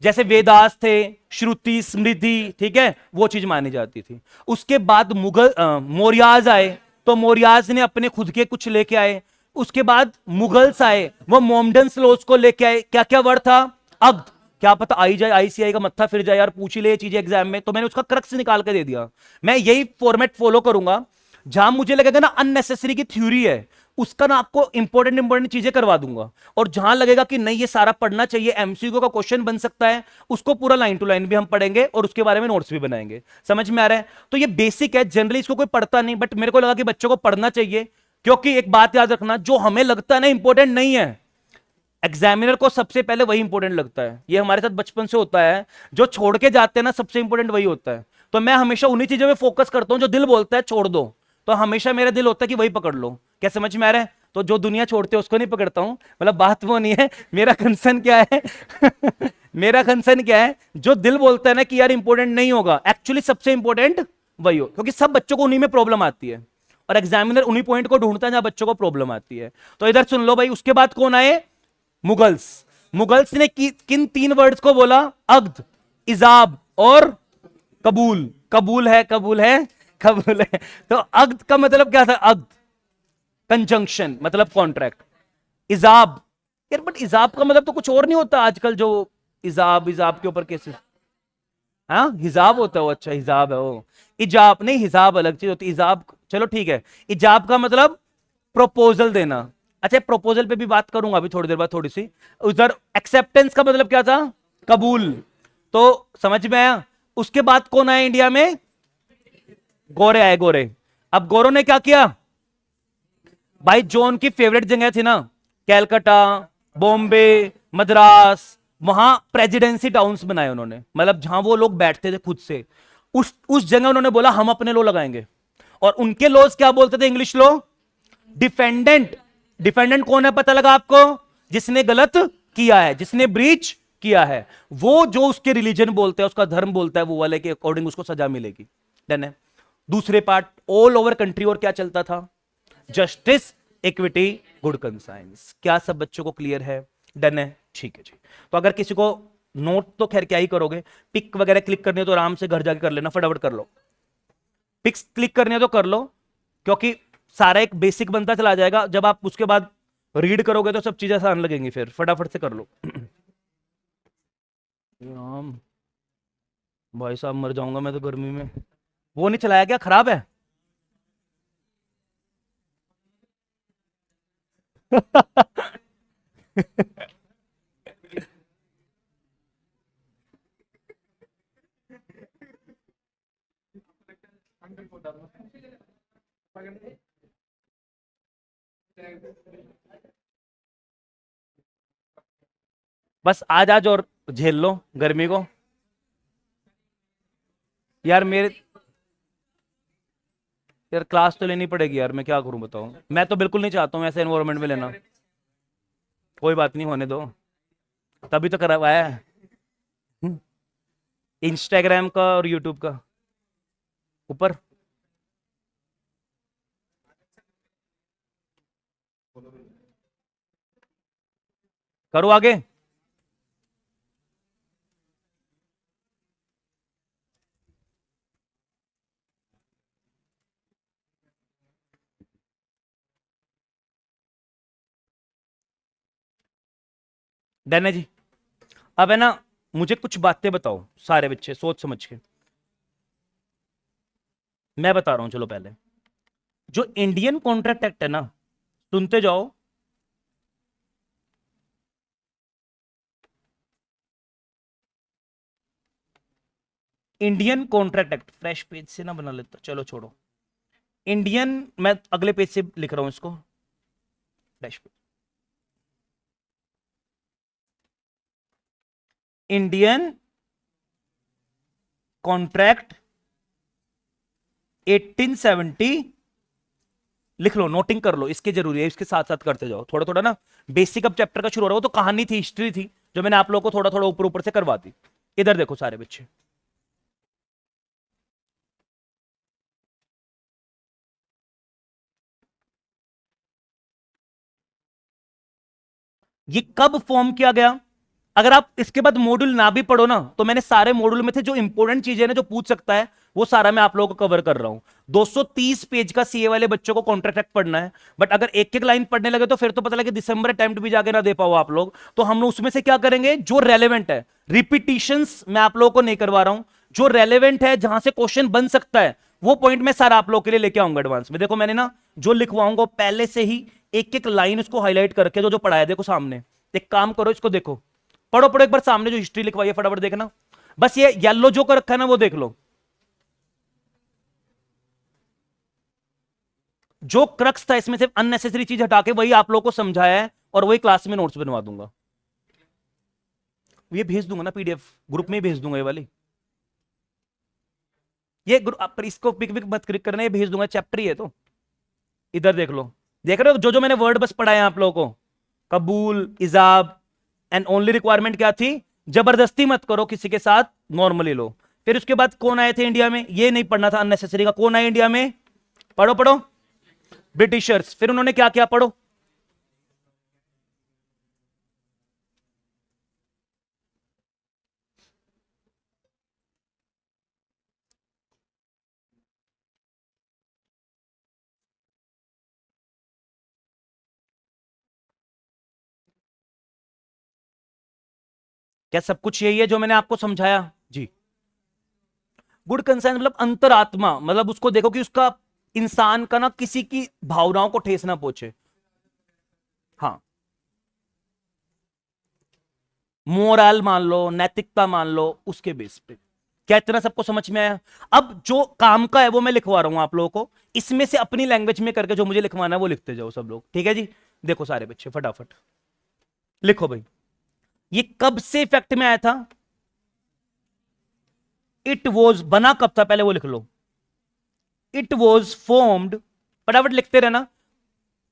जैसे वेदास थे, श्रुति स्मृति, ठीक है, वो चीज मानी जाती थी। उसके बाद मुगल मौर्याज आए तो मौर्याज ने अपने खुद के कुछ लेके आए। उसके बाद मुगल्स आए, वो मोमडन्स लॉज को लेके आए। क्या क्या वर्ड था? अग्ध। क्या पता आई जाए, आईसीआई का मत्था फिर जाए यार, पूछ ही ले ये चीजें एग्जाम में, तो मैंने उसका क्रक्स निकाल के दे दिया। मैं यही फॉर्मेट फॉलो करूंगा। जहां मुझे लगेगा ना अननेसेसरी की थ्योरी है, उसका ना आपको इंपॉर्टेंट इंपॉर्टेंट चीजें करवा दूंगा, और जहां लगेगा कि नहीं ये सारा पढ़ना चाहिए, एमसीक्यू का क्वेश्चन बन सकता है, उसको पूरा लाइन टू लाइन भी हम पढ़ेंगे और उसके बारे में नोट्स भी बनाएंगे। समझ में आ रहा है? तो ये बेसिक है, जनरली इसको कोई पढ़ता नहीं, बट मेरे को लगा कि बच्चों को पढ़ना चाहिए, क्योंकि एक बात याद रखना, जो हमें लगता है ना इंपॉर्टेंट नहीं है, एग्जामिनर को सबसे पहले वही इंपॉर्टेंट लगता है। ये हमारे साथ बचपन से होता है, जो छोड़ के जाते हैं ना सबसे इंपॉर्टेंट वही होता है। तो मैं हमेशा उन्हीं चीजों में फोकस करता हूं जो दिल बोलता है छोड़ दो, तो हमेशा मेरा दिल होता है कि वही पकड़ लो। क्या समझ में आ रहा है? तो जो दुनिया छोड़ते है उसको नहीं पकड़ता हूं, मतलब बात वो नहीं है। मेरा कंसर्न क्या है मेरा कंसर्न क्या है, जो दिल बोलता है ना कि यार इंपॉर्टेंट नहीं होगा, एक्चुअली सबसे इंपॉर्टेंट वही हो, क्योंकि सब बच्चों को उन्हीं में प्रॉब्लम आती है, और एग्जामिनर उन्हीं पॉइंट को ढूंढता है जहां बच्चों को प्रॉब्लम आती है। तो इधर सुन लो भाई, उसके बाद कौन आए? मुगल्स। मुगल्स ने किन तीन वर्ड्स को बोला? अग्ध, इजाब और कबूल। कबूल है, कबूल है, कबूल है। तो अग्ध का मतलब क्या था? अग्ध कंजंक्शन, मतलब कॉन्ट्रैक्ट। इजाब, यार बट इजाब का मतलब तो कुछ और नहीं होता आजकल, जो इजाब, इजाब के ऊपर केसेस, हाँ हिजाब होता है वो। अच्छा हिजाब है वो, इजाब नहीं, हिजाब अलग चीज होती है, इजाब चलो ठीक है। इजाब का मतलब प्रपोजल देना। अच्छा प्रपोजल पे भी बात करूंगा अभी थोड़ी देर बाद थोड़ी सी। उधर एक्सेप्टेंस का मतलब क्या था? कबूल। तो समझ में आया? उसके बाद कौन आया इंडिया में? गोरे आए, गोरे। अब गोरों ने क्या किया भाई? जो उनकी फेवरेट जगह थी ना, कैलकाटा, बॉम्बे, मद्रास, वहां प्रेसिडेंसी टाउन्स बनाए उन्होंने, मतलब जहां वो लोग बैठते थे खुद से, उस जगह उन्होंने बोला हम अपने लॉ लगाएंगे। और उनके लॉज क्या बोलते थे? English law. डिफेंडेंट। डिफेंडेंट कौन है पता लगा आपको? जिसने गलत किया है, जिसने ब्रीच किया है, वो जो उसके रिलीजन बोलते हैं, उसका धर्म बोलता है, वो वाले के अकॉर्डिंग उसको सजा मिलेगी। डन है। दूसरे पार्ट, ऑल ओवर कंट्री और क्या चलता था? Justice, equity, good conscience. क्या सब बच्चों को क्लियर है? डन है, ठीक है जी। तो अगर किसी को नोट तो खैर क्या ही करोगे, पिक वगैरह क्लिक करनी है तो आराम से घर जाके कर लेना, फटाफट कर लो। पिक्स क्लिक करनी है तो कर लो, क्योंकि सारा एक बेसिक बनता चला जाएगा, जब आप उसके बाद रीड करोगे तो सब चीजें आसान लगेंगी, फिर फटाफट से कर लो। राम, भाई साहब मर जाऊंगा मैं तो गर्मी में। वो नहीं चलाया क्या? खराब है? बस आज आज और झेल लो गर्मी को। यार मेरे, यार क्लास तो लेनी पड़ेगी यार, मैं क्या करूं बताओ, मैं तो बिल्कुल नहीं चाहता हूँ ऐसे एनवायरनमेंट में लेना। कोई बात नहीं, होने दो, तभी तो करवाया है। इंस्टाग्राम का और यूट्यूब का ऊपर। करो आगे। डन है जी। अब है ना, मुझे कुछ बातें बताओ सारे बच्चे सोच समझ के। मैं बता रहा हूं चलो पहले, जो इंडियन कॉन्ट्रैक्ट एक्ट है ना, सुनते जाओ। Indian contract act, fresh page से ना बना लेता, चलो छोड़ो। इंडियन, मैं अगले पेज से लिख रहा हूं इसको, फ्रेश पेज। इंडियन कॉन्ट्रैक्ट 1870 लिख लो, नोटिंग कर लो, इसके जरूरी है, इसके साथ साथ करते जाओ थोड़ा थोड़ा ना। बेसिक अब चैप्टर का शुरू हो रहा हो, तो कहानी थी, हिस्ट्री थी, जो मैंने आप लोगों को थोड़ा थोड़ा ऊपर ऊपर से करवा दी। इधर देखो सारे बच्चे, ये कब फॉर्म किया गया। अगर आप इसके बाद मॉड्यूल ना भी पढ़ो ना, तो मैंने सारे मॉड्यूल में से जो इंपॉर्टेंट चीजें ना, जो पूछ सकता है, वो सारा मैं आप लोगों को कवर कर रहा हूं। 230 पेज का सीए वाले बच्चों को कॉन्ट्रैक्ट एक्ट पढ़ना है, बट अगर एक एक लाइन पढ़ने लगे तो फिर तो पता लगे दिसंबर अटेम्प्ट भी जाके ना दे पाओ आप लोग। तो हम लोग उसमें से क्या करेंगे, जो रेलेवेंट है, रिपीटिशंस मैं आप लोगों को नहीं करवा रहा हूं, जो रेलेवेंट है, जहां से क्वेश्चन बन सकता है, वो पॉइंट मैं सारा आप लोग के लिए लेके आऊंगा एडवांस में। देखो मैंने ना जो लिखवाऊंगा पहले से ही एक एक लाइन उसको हाईलाइट करके जो जो पढ़ाया, देखो सामने। एक काम करो, इसको देखो, पढ़ो पढ़ो एक बार, सामने जो हिस्ट्री लिखवाई है फटाफट देखना। बस ये येलो जो कर रखा है ना, वो देख लो। जो क्रक्स था इसमें, सिर्फ अननेसेसरी चीज हटा के वही आप लोगों को समझाया है, और वही क्लास में नोट्स बनवा दूंगा। ये भेज दूंगा ना पीडीएफ, ग्रुप में ही भेज दूंगा ये वाली। ये पर इसको पिक पिक मत क्लिक करना, ये भेज दूंगा, चैप्टर ही है तो। इधर देख लो, देख रहे हो जो जो मैंने वर्ड बस पढ़ाए आप लोगों को, कबूल, इजाब, एंड ओनली रिक्वायरमेंट क्या थी, जबरदस्ती मत करो किसी के साथ, नॉर्मली लो। फिर उसके बाद कौन आए थे इंडिया में, ये नहीं पढ़ना था अननेसेसरी का, कौन आए इंडिया में, पढ़ो पढ़ो, ब्रिटिशर्स। फिर उन्होंने क्या किया, पढ़ो। क्या सब कुछ यही है जो मैंने आपको समझाया जी। गुड कंसाइंस मतलब अंतरात्मा, मतलब उसको देखो कि उसका, इंसान का ना, किसी की भावनाओं को ठेस ना पहुंचे। हाँ, मोरल मान लो, नैतिकता मान लो, उसके बेस पे। क्या इतना सबको समझ में आया। अब जो काम का है वो मैं लिखवा रहा हूं आप लोगों को, इसमें से अपनी लैंग्वेज में करके जो मुझे लिखवाना है वो लिखते जाओ सब लोग, ठीक है जी। देखो सारे बच्चे फटाफट लिखो भाई, ये कब से इफेक्ट में आया था, इट वॉज, बना कब था पहले वो लिख लो। इट वॉज फॉर्म्ड, फटाफट लिखते रहना।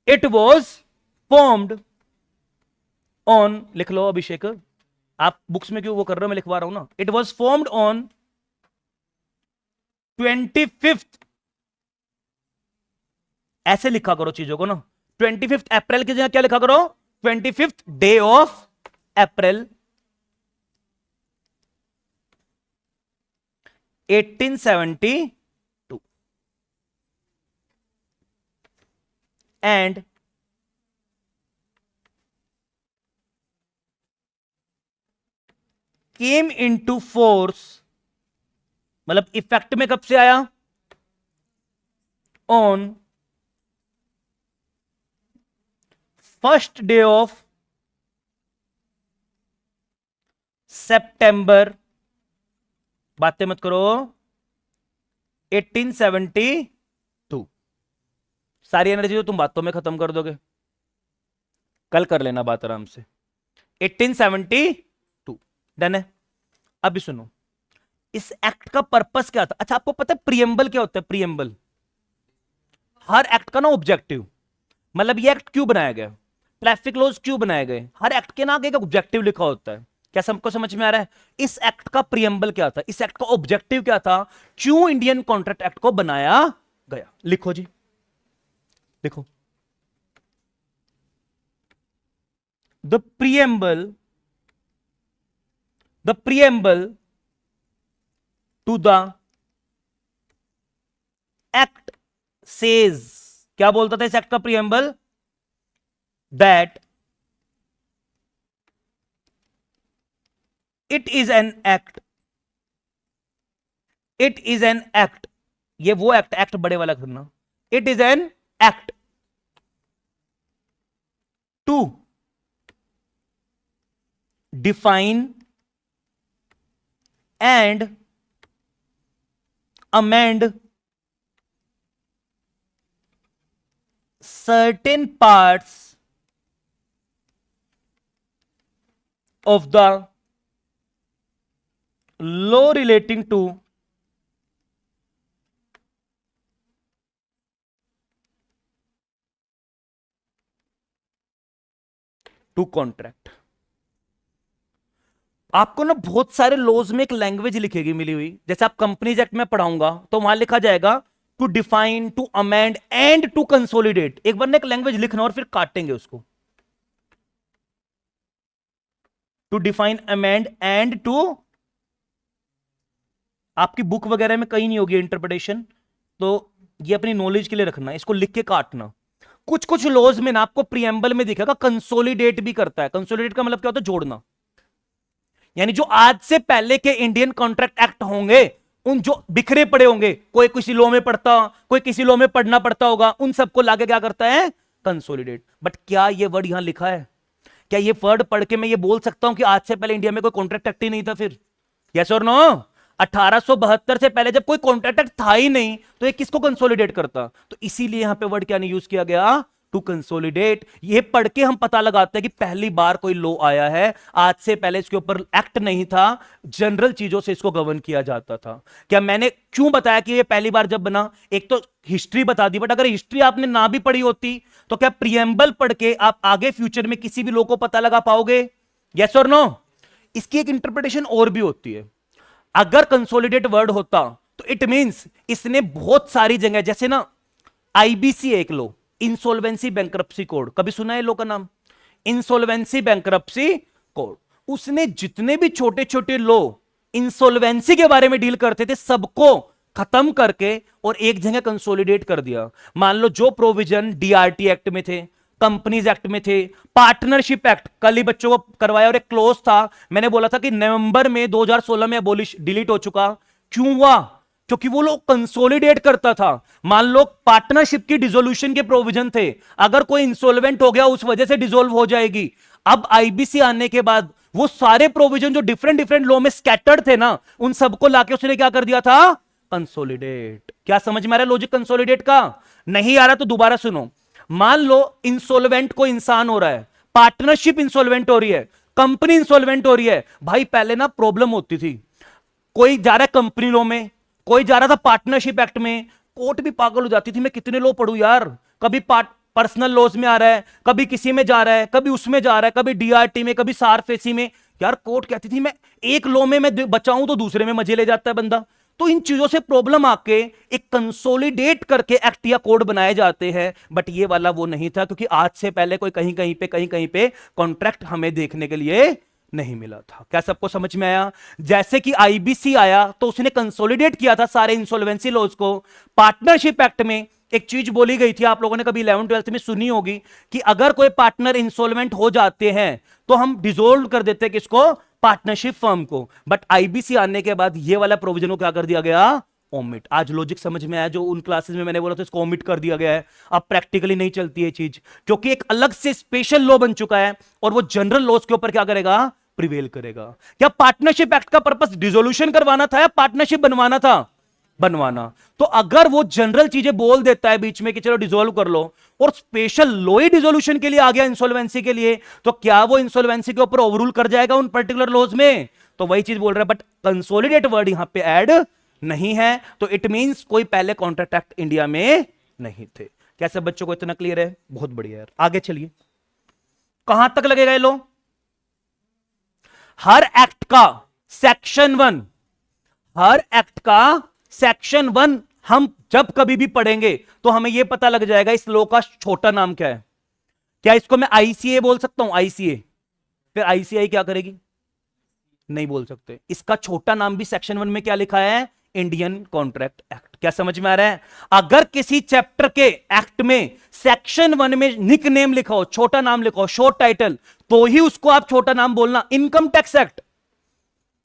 इट वॉज फॉर्म्ड ऑन, लिख लो अभिषेक, आप बुक्स में क्यों वो कर रहे हो, मैं लिखवा रहा हूं ना। It was formed on 25th, ऐसे लिखा करो चीजों को ना, 25 अप्रैल की जगह क्या लिखा करो, 25 day of April 1872, and came into force, मतलब इफेक्ट में कब से आया, ऑन 1st डे ऑफ सितंबर, बातें मत करो, 1872। सारी एनर्जी तो तुम बातों में खत्म कर दोगे, कल कर लेना बात आराम से। 1872 डन है। अभी सुनो, इस एक्ट का पर्पस क्या था। अच्छा, आपको पता है प्रियम्बल क्या होता है, प्रियम्बल, हर एक्ट का ना ऑब्जेक्टिव, मतलब ये एक्ट क्यों बनाया गया, ट्रैफिक लॉज क्यों बनाए गए, हर एक्ट के ना आगे एक ऑब्जेक्टिव लिखा होता है। क्या सबको समझ में आ रहा है। इस एक्ट का प्रियम्बल क्या था, इस एक्ट का ऑब्जेक्टिव क्या था, क्यों इंडियन कॉन्ट्रैक्ट एक्ट को बनाया गया, लिखो जी, लिखो। The preamble, the preamble to the act says, क्या बोलता था इस एक्ट का preamble, that it is an act, it is an act, ये वो एक्ट, एक्ट बड़े वाला करना, it is an act to define and amend certain parts of the law relating to contract. आपको ना बहुत सारे लॉज में एक लैंग्वेज लिखेगी मिली हुई, जैसे आप कंपनीज एक्ट में पढ़ाऊंगा तो वहां लिखा जाएगा to define, to amend and to consolidate. एक बार ना एक लैंग्वेज लिखना और फिर काटेंगे उसको। To define, amend and to, आपकी बुक वगैरह में कहीं नहीं होगी इंटरप्रिटेशन, तो ये अपनी नॉलेज के लिए रखना, इसको लिख के काटना। कुछ कुछ लॉज में ना आपको प्रीएम्बल में दिखेगा कंसोलिडेट भी करता है। कंसोलिडेट का मतलब क्या होता है? जोड़ना। यानी जो आज से पहले के इंडियन कॉन्ट्रैक्ट एक्ट होंगे, उन जो बिखरे पड़े होंगे, कोई किसी लॉ में पढ़ता, कोई किसी लॉ में पढ़ना पड़ता होगा, उन सबको लाके क्या करता है? कंसोलिडेट। बट क्या ये वर्ड यहां लिखा है? क्या ये वर्ड पढ़ के मैं ये बोल सकता हूं कि आज से पहले इंडिया में कोई कॉन्ट्रैक्ट एक्ट ही नहीं था? फिर यस और नो? 1872 से पहले जब कोई कॉन्ट्रैक्ट एक्ट था ही नहीं तो ये किसको कंसोलिडेट करता? तो इसीलिए यहां पे वर्ड क्या नहीं यूज किया गया? To consolidate. ये पढ़ के हम पता लगाते हैं कि पहली बार कोई लॉ आया है, आज से पहले इसके ऊपर एक्ट नहीं था, जनरल चीजों से इसको गवर्न किया जाता था। क्या मैंने क्यों बताया कि ये पहली बार जब बना? एक तो हिस्ट्री बता दी, बट अगर हिस्ट्री आपने ना भी पढ़ी होती तो क्या प्रीएम्बल पढ़ के आप आगे फ्यूचर में किसी भी लॉ को पता लगा पाओगे? यस और नो? इसकी एक इंटरप्रिटेशन और भी होती है। अगर कंसोलिडेट वर्ड होता तो इट मींस इसने बहुत सारी जगह, जैसे ना आईबीसी एक लो, इंसॉल्वेंसी बैंक्रप्सी कोड, कभी सुना है लो का नाम? इंसॉल्वेंसी बैंक्रप्सी कोड, उसने जितने भी छोटे छोटे लो इंसॉल्वेंसी के बारे में डील करते थे सबको खत्म करके और एक जगह कंसोलिडेट कर दिया। मान लो जो प्रोविजन डीआरटी एक्ट में थे, कंपनीज एक्ट में थे, पार्टनरशिप एक्ट कल ही बच्चों को करवाया और एक क्लोज था, मैंने बोला था कि नवंबर में 2016 में अबॉलिश डिलीट हो चुका। क्यों हुआ? क्योंकि वो लोग कंसोलिडेट करता था। मान लो पार्टनरशिप की डिसोल्यूशन के प्रोविजन थे, अगर कोई इंसॉल्वेंट हो गया उस वजह से डिसोल्व हो जाएगी। अब आईबीसी आने के बाद वो सारे प्रोविजन जो डिफरेंट डिफरेंट लॉ में स्कैटर्ड थे ना, उन सबको लाके उसने क्या कर दिया था? कंसोलिडेट। क्या समझ में आ रहा है लॉजिक कंसोलिडेट का? नहीं आ रहा तो दोबारा सुनो। मान लो इंसॉल्वेंट को इंसान हो रहा है, पार्टनरशिप इंसॉल्वेंट हो रही है, कंपनी इंसॉल्वेंट हो रही है। भाई पहले ना प्रॉब्लम होती थी, कोई जा रहा है कंपनी लॉ में, कोई जा रहा था पार्टनरशिप एक्ट में, कोर्ट भी पागल हो जाती थी, मैं कितने लॉ पढ़ूं यार, कभी पर्सनल लॉज में आ रहा है, कभी किसी में जा रहा है, कभी उसमें जा रहा है, कभी डीआरटी में, कभी सारफेसी में। यार कोर्ट कहती थी मैं एक लॉ में मैं बचाऊं तो दूसरे में मजे ले जाता है बंदा। तो इन चीजों से प्रॉब्लम आके एक कंसोलिडेट करके एक्ट या कोड बनाए जाते हैं, बट ये वाला वो नहीं था, क्योंकि आज से पहले कोई कहीं कहीं पे कॉन्ट्रैक्ट हमें देखने के लिए नहीं मिला था। क्या सबको समझ में आया? जैसे कि आईबीसी आया तो उसने कंसोलिडेट किया था सारे इंसॉल्वेंसी लॉज को। पार्टनरशिप एक्ट में एक चीज बोली गई थी, आप लोगों ने कभी 11th 12th में सुनी होगी, कि अगर कोई पार्टनर इंसॉल्वेंट हो जाते हैं तो हम डिसोल्व कर देते हैं किसको? पार्टनरशिप फर्म को। बट आईबीसी आने के बाद ये वाला प्रोविजन को क्या कर दिया गया? ओमिट। आज लॉजिक समझ में आया? जो उन क्लासेस में मैंने बोला था इसको ओमिट कर दिया गया है। अब प्रैक्टिकली नहीं चलती है चीज, क्योंकि एक अलग से स्पेशल लॉ बन चुका है और वो जनरल लॉज के ऊपर क्या करेगा? प्रिवेल करेगा। क्या पार्टनरशिप एक्ट का पर्पस डिसोल्यूशन करवाना था या पार्टनरशिप बनवाना था? बनवाना। तो अगर वो जनरल चीजें बोल देता है बीच में कि चलो डिसोल्व कर लो, और स्पेशल लॉ ही डिसोल्यूशन के लिए आ गया इंसॉल्वेंसी के लिए, तो क्या वो इंसॉल्वेंसी के ऊपर ओवररूल कर जाएगा उन पर्टिकुलर लॉज में? तो वही चीज बोल रहा है, बट कंसोलिडेट वर्ड यहां पे ऐड नहीं है, तो इट मींस कोई पहले कॉन्ट्रैक्ट एक्ट इंडिया में नहीं थे। कैसे बच्चों को इतना क्लियर है? बहुत बढ़िया यार। आगे चलिए, कहां तक लगेगा ये लो? हर एक्ट का सेक्शन 1, हर एक्ट का सेक्शन 1 हम जब कभी भी पढ़ेंगे तो हमें यह पता लग जाएगा इस लॉ का छोटा नाम क्या है। क्या इसको मैं आईसीए बोल सकता हूं? आईसीए। फिर आईसीआई क्या करेगी? नहीं बोल सकते। इसका छोटा नाम भी सेक्शन 1 में क्या लिखा है? Indian contract act. क्या समझ में आ रहा है? अगर किसी चैप्टर के एक्ट में सेक्शन 1 में निक नेम लिखा हो, छोटा नाम लिखा हो, शॉर्ट टाइटल, तो ही उसको आप छोटा नाम बोलना। इनकम टैक्स एक्ट,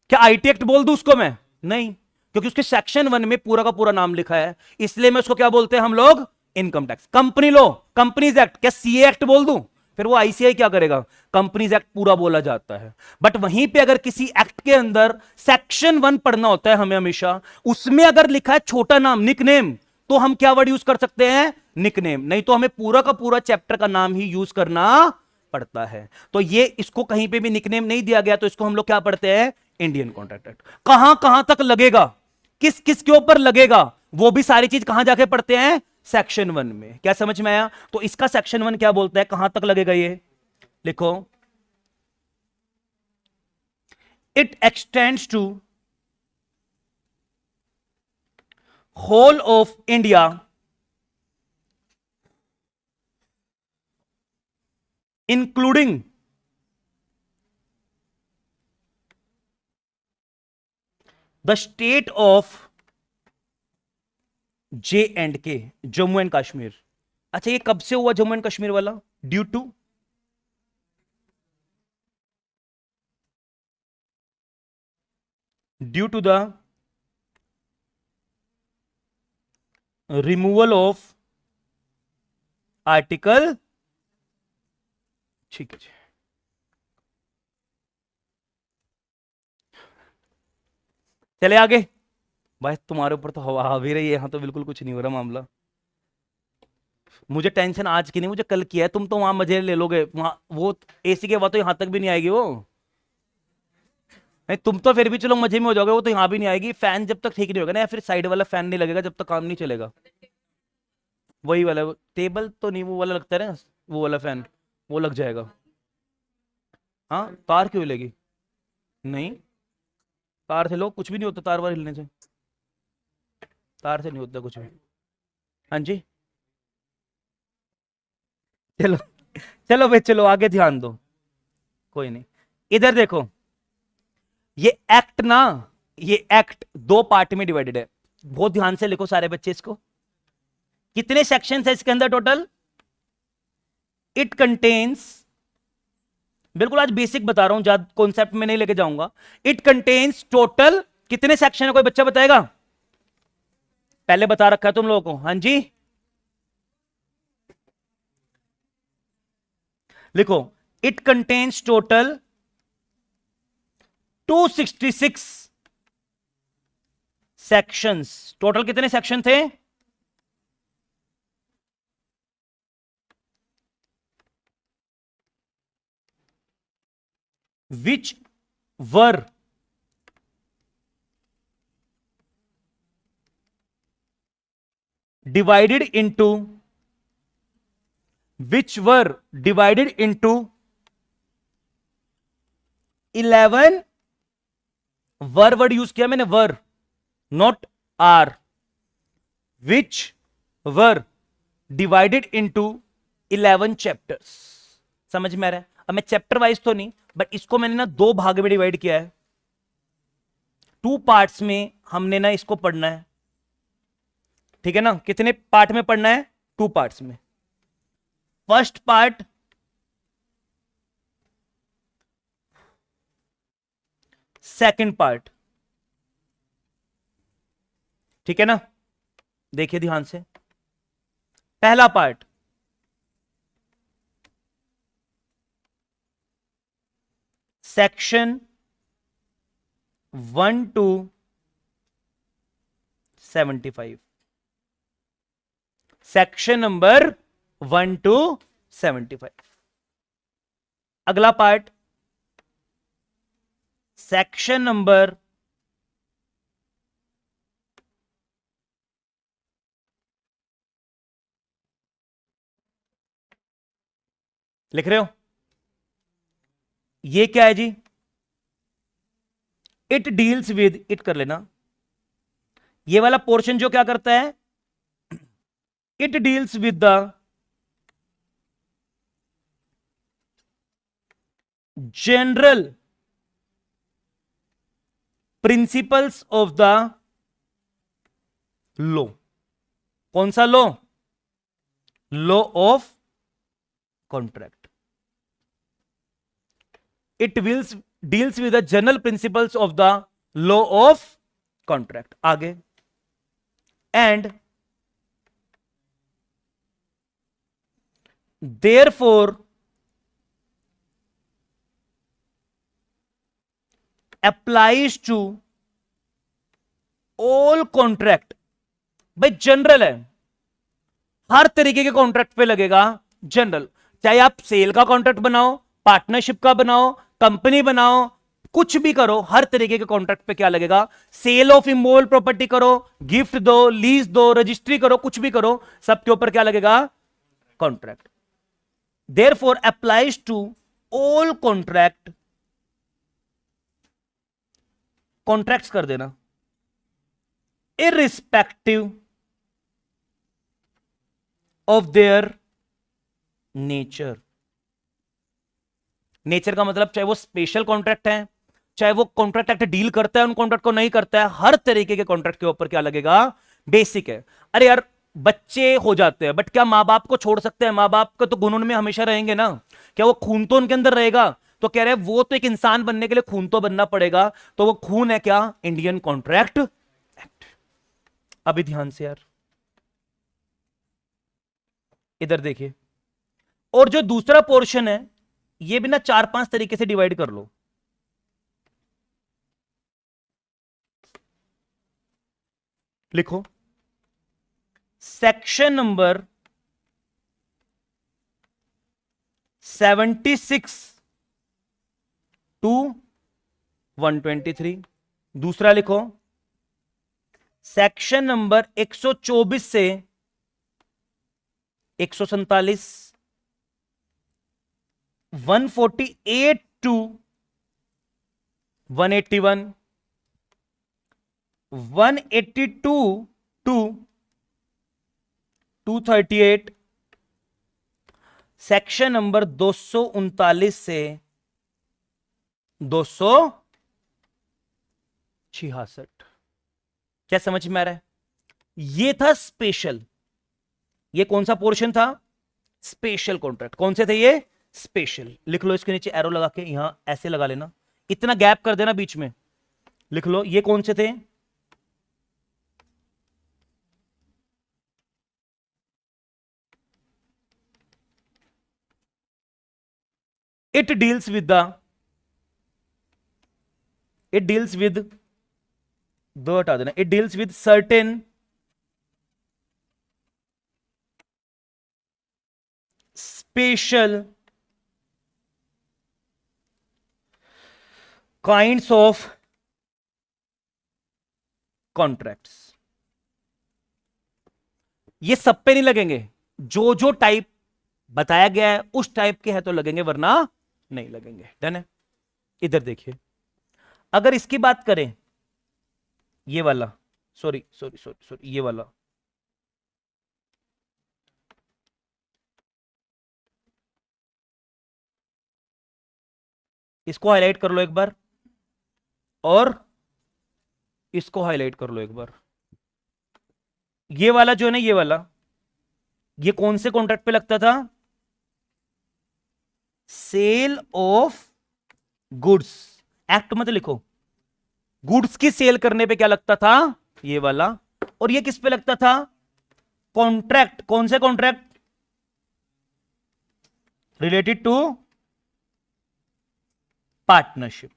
क्या आईटी एक्ट बोल दूं उसको मैं? नहीं, क्योंकि उसके सेक्शन 1 में पूरा का पूरा नाम लिखा है, इसलिए मैं उसको क्या बोलते हैं हम लोग? Income tax. Company law, companies act, क्या सीए एक्ट बोल दूं? फिर वो आईसीआई क्या करेगा, कंपनीज एक्ट पूरा बोला जाता है। बट वहीं पे अगर किसी एक्ट के अंदर सेक्शन 1 पढ़ना होता है हमें हमेशा, उसमें अगर लिखा है छोटा नाम निकनेम, तो हम क्या वर्ड यूज कर सकते हैं, निकनेम, नहीं तो हमें पूरा का पूरा चैप्टर का नाम ही यूज करना पड़ता है। तो ये इसको कहीं पे भी निकनेम नहीं दिया गया, तो इसको हम लोग क्या पढ़ते हैं, इंडियन कॉन्ट्रैक्ट एक्ट। कहां कहां तक लगेगा, किस किस के ऊपर लगेगा, वो भी सारी चीज कहां जाके पढ़ते हैं, सेक्शन 1 में। क्या समझ में आया, तो इसका सेक्शन 1 क्या बोलता है, कहां तक लगेगा, ये लिखो, it extends to whole of India including the state of J&K, Jammu and Kashmir. अच्छा, ये कब से हुआ जम्मू एंड कश्मीर वाला, due to the removal of article, ठीक है जी। चले आगे भाई, तुम्हारे ऊपर तो हवा आ भी रही है, यहां तो बिल्कुल कुछ नहीं हो रहा मामला। मुझे टेंशन आज की नहीं, मुझे कल की है। तुम तो वहां मजे ले लोगे, वहां वो एसी के बाद तो यहां तक भी नहीं आएगी वो। नहीं, तुम तो फिर भी चलो मजे में हो जाओगे, वो तो यहां भी नहीं आएगी। फैन जब तक ठीक नहीं होगा ना, या फिर साइड वाला फैन नहीं लगेगा, जब तक काम नहीं चलेगा। वही वाला टेबल तो नहीं, वो वाला लगता है ना, वो वाला फैन, वो लग जाएगा। हाँ, तार क्यों हिलेगी, नहीं, तार से लो, कुछ भी नहीं होता तार वार हिलने से, तार से नहीं होता कुछ भी। हाँ जी, चलो चलो भाई, चलो आगे ध्यान दो, कोई नहीं। इधर देखो, ये एक्ट ना, ये एक्ट दो पार्ट में डिवाइडेड है, बहुत ध्यान से लिखो सारे बच्चे इसको। कितने सेक्शंस है इसके अंदर टोटल, इट कंटेन्स, बिल्कुल आज बेसिक बता रहा हूं, ज्यादा कॉन्सेप्ट में नहीं लेके जाऊंगा। इट कंटेन्स टोटल कितने सेक्शन है, कोई बच्चा बताएगा, पहले बता रखा है तुम लोगों को, हाँ जी, लिखो, it contains total 266 sections. Total कितने सेक्शन थे, which were divided into 11, were word use किया मैंने, were not are, which were divided into 11 chapters. समझ में आ रहा है, अब मैं चैप्टर वाइज तो नहीं, बट इसको मैंने ना दो भाग में डिवाइड किया है, 2 पार्ट्स में हमने ना इसको पढ़ना है, ठीक है ना। कितने पार्ट में पढ़ना है, 2 पार्ट्स में। फर्स्ट पार्ट सेकंड पार्ट, ठीक है ना। देखिए ध्यान से, पहला part section 1 to 75, section number 1 to 75। अगला पार्ट सेक्शन नंबर लिख रहे हो, ये क्या है जी, इट डील्स विद, इट कर लेना, ये वाला पोर्शन जो क्या करता है, it deals with the general principles of the law. कौन सा law, law of contract. It deals with the general principles of the law of contract. आगे, and therefore applies to all contract, भाई general है, हर तरीके के contract पे लगेगा जनरल। चाहे आप सेल का कॉन्ट्रैक्ट बनाओ, पार्टनरशिप का बनाओ, कंपनी बनाओ, कुछ भी करो, हर तरीके के कॉन्ट्रैक्ट पे क्या लगेगा? सेल ऑफ इमोल प्रॉपर्टी करो, गिफ्ट दो, लीज दो, रजिस्ट्री करो, कुछ भी करो, सबके ऊपर क्या लगेगा? Contract. Therefore applies to all contract, contracts कर देना, irrespective of their nature. Nature का मतलब चाहे वो स्पेशल कॉन्ट्रैक्ट है, चाहे वो कॉन्ट्रैक्ट एक्ट डील करता है उन कॉन्ट्रैक्ट को नहीं करता है, हर तरीके के कॉन्ट्रैक्ट के ऊपर क्या लगेगा? बेसिक है। अरे यार बच्चे हो जाते हैं, बट क्या मां बाप को छोड़ सकते हैं? मां बाप को तो गुनून में हमेशा रहेंगे ना, क्या वो खून तो उनके अंदर रहेगा? तो कह रहे हैं वो तो एक इंसान बनने के लिए खून तो बनना पड़ेगा, तो वो खून है क्या? Indian contract act. अभी ध्यान से यार इधर देखिए, और जो दूसरा पोर्शन है ये भी ना 4-5 तरीके से डिवाइड कर लो। लिखो सेक्शन नंबर 76 टू 123। दूसरा लिखो सेक्शन नंबर 124 से 147, 148 टू 181, 182 टू 238, सेक्शन नंबर 239 से 266। क्या समझ में आ रहा है? ये था स्पेशल। ये कौन सा पोर्शन था? Special contract. कौन से थे ये? स्पेशल। लिख लो इसके नीचे एरो लगा के, यहां ऐसे लगा लेना, इतना गैप कर देना बीच में। लिख लो ये कौन से थे? इट डील्स विद दो हटा देना, it deals with certain special kinds of contracts. ये सब पे नहीं लगेंगे, जो जो टाइप बताया गया है उस टाइप के है तो लगेंगे, वरना नहीं लगेंगे। डन है? इधर देखिए, अगर इसकी बात करें, ये वाला, सॉरी सॉरी सॉरी सॉरी, ये वाला, इसको हाईलाइट कर लो एक बार, और इसको हाईलाइट कर लो एक बार। ये वाला जो है ना, ये वाला, ये कौन से कॉन्ट्रैक्ट पे लगता था? सेल ऑफ गुड्स एक्ट में तो लिखो, गुड्स की सेल करने पे क्या लगता था? ये वाला। और ये किस पे लगता था? कॉन्ट्रैक्ट। कौन से कॉन्ट्रैक्ट? Related to partnership.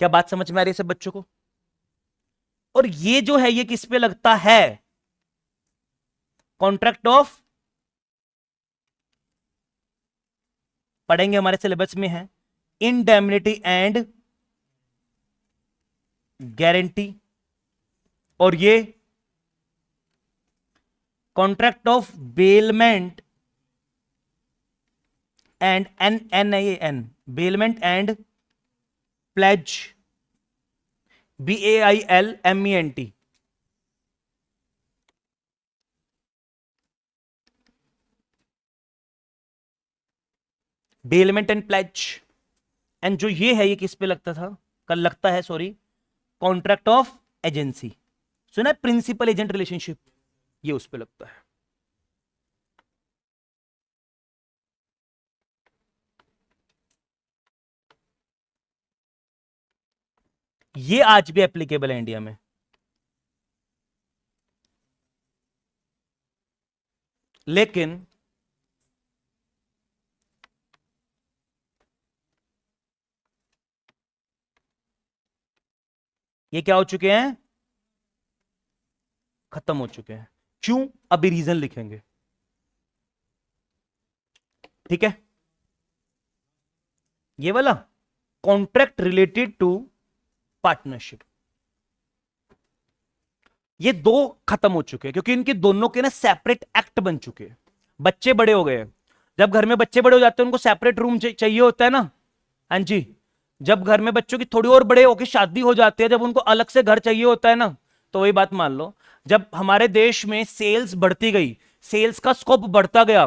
क्या बात समझ में आ रही है सब बच्चों को? और ये जो है ये किस पे लगता है? कॉन्ट्रैक्ट ऑफ, पढ़ेंगे हमारे सिलेबस में है, इंडेमनिटी एंड गारंटी। और ये contract of bailment and an bailment and pledge, BAILMENT। Bailment and pledge. And जो ये है ये किस पे लगता था? कल लगता है, सॉरी, कॉन्ट्रैक्ट ऑफ एजेंसी। सुना है? प्रिंसिपल एजेंट रिलेशनशिप, ये उस पे लगता है। ये आज भी एप्लीकेबल है इंडिया में, लेकिन ये क्या हो चुके हैं, खत्म हो चुके हैं। क्यों, अभी रीजन लिखेंगे, ठीक है। ये वाला कॉन्ट्रैक्ट रिलेटेड टू पार्टनरशिप, ये दो खत्म हो चुके हैं क्योंकि इनके दोनों के ना सेपरेट एक्ट बन चुके हैं। बच्चे बड़े हो गए हैं, जब घर में बच्चे बड़े हो जाते हैं उनको सेपरेट रूम चाहिए होता है ना, हाँ जी। जब घर में बच्चों की थोड़ी और बड़े होकर शादी हो जाती है, जब उनको अलग से घर चाहिए होता है ना, तो वही बात मान लो, जब हमारे देश में सेल्स बढ़ती गई, सेल्स का स्कोप बढ़ता गया,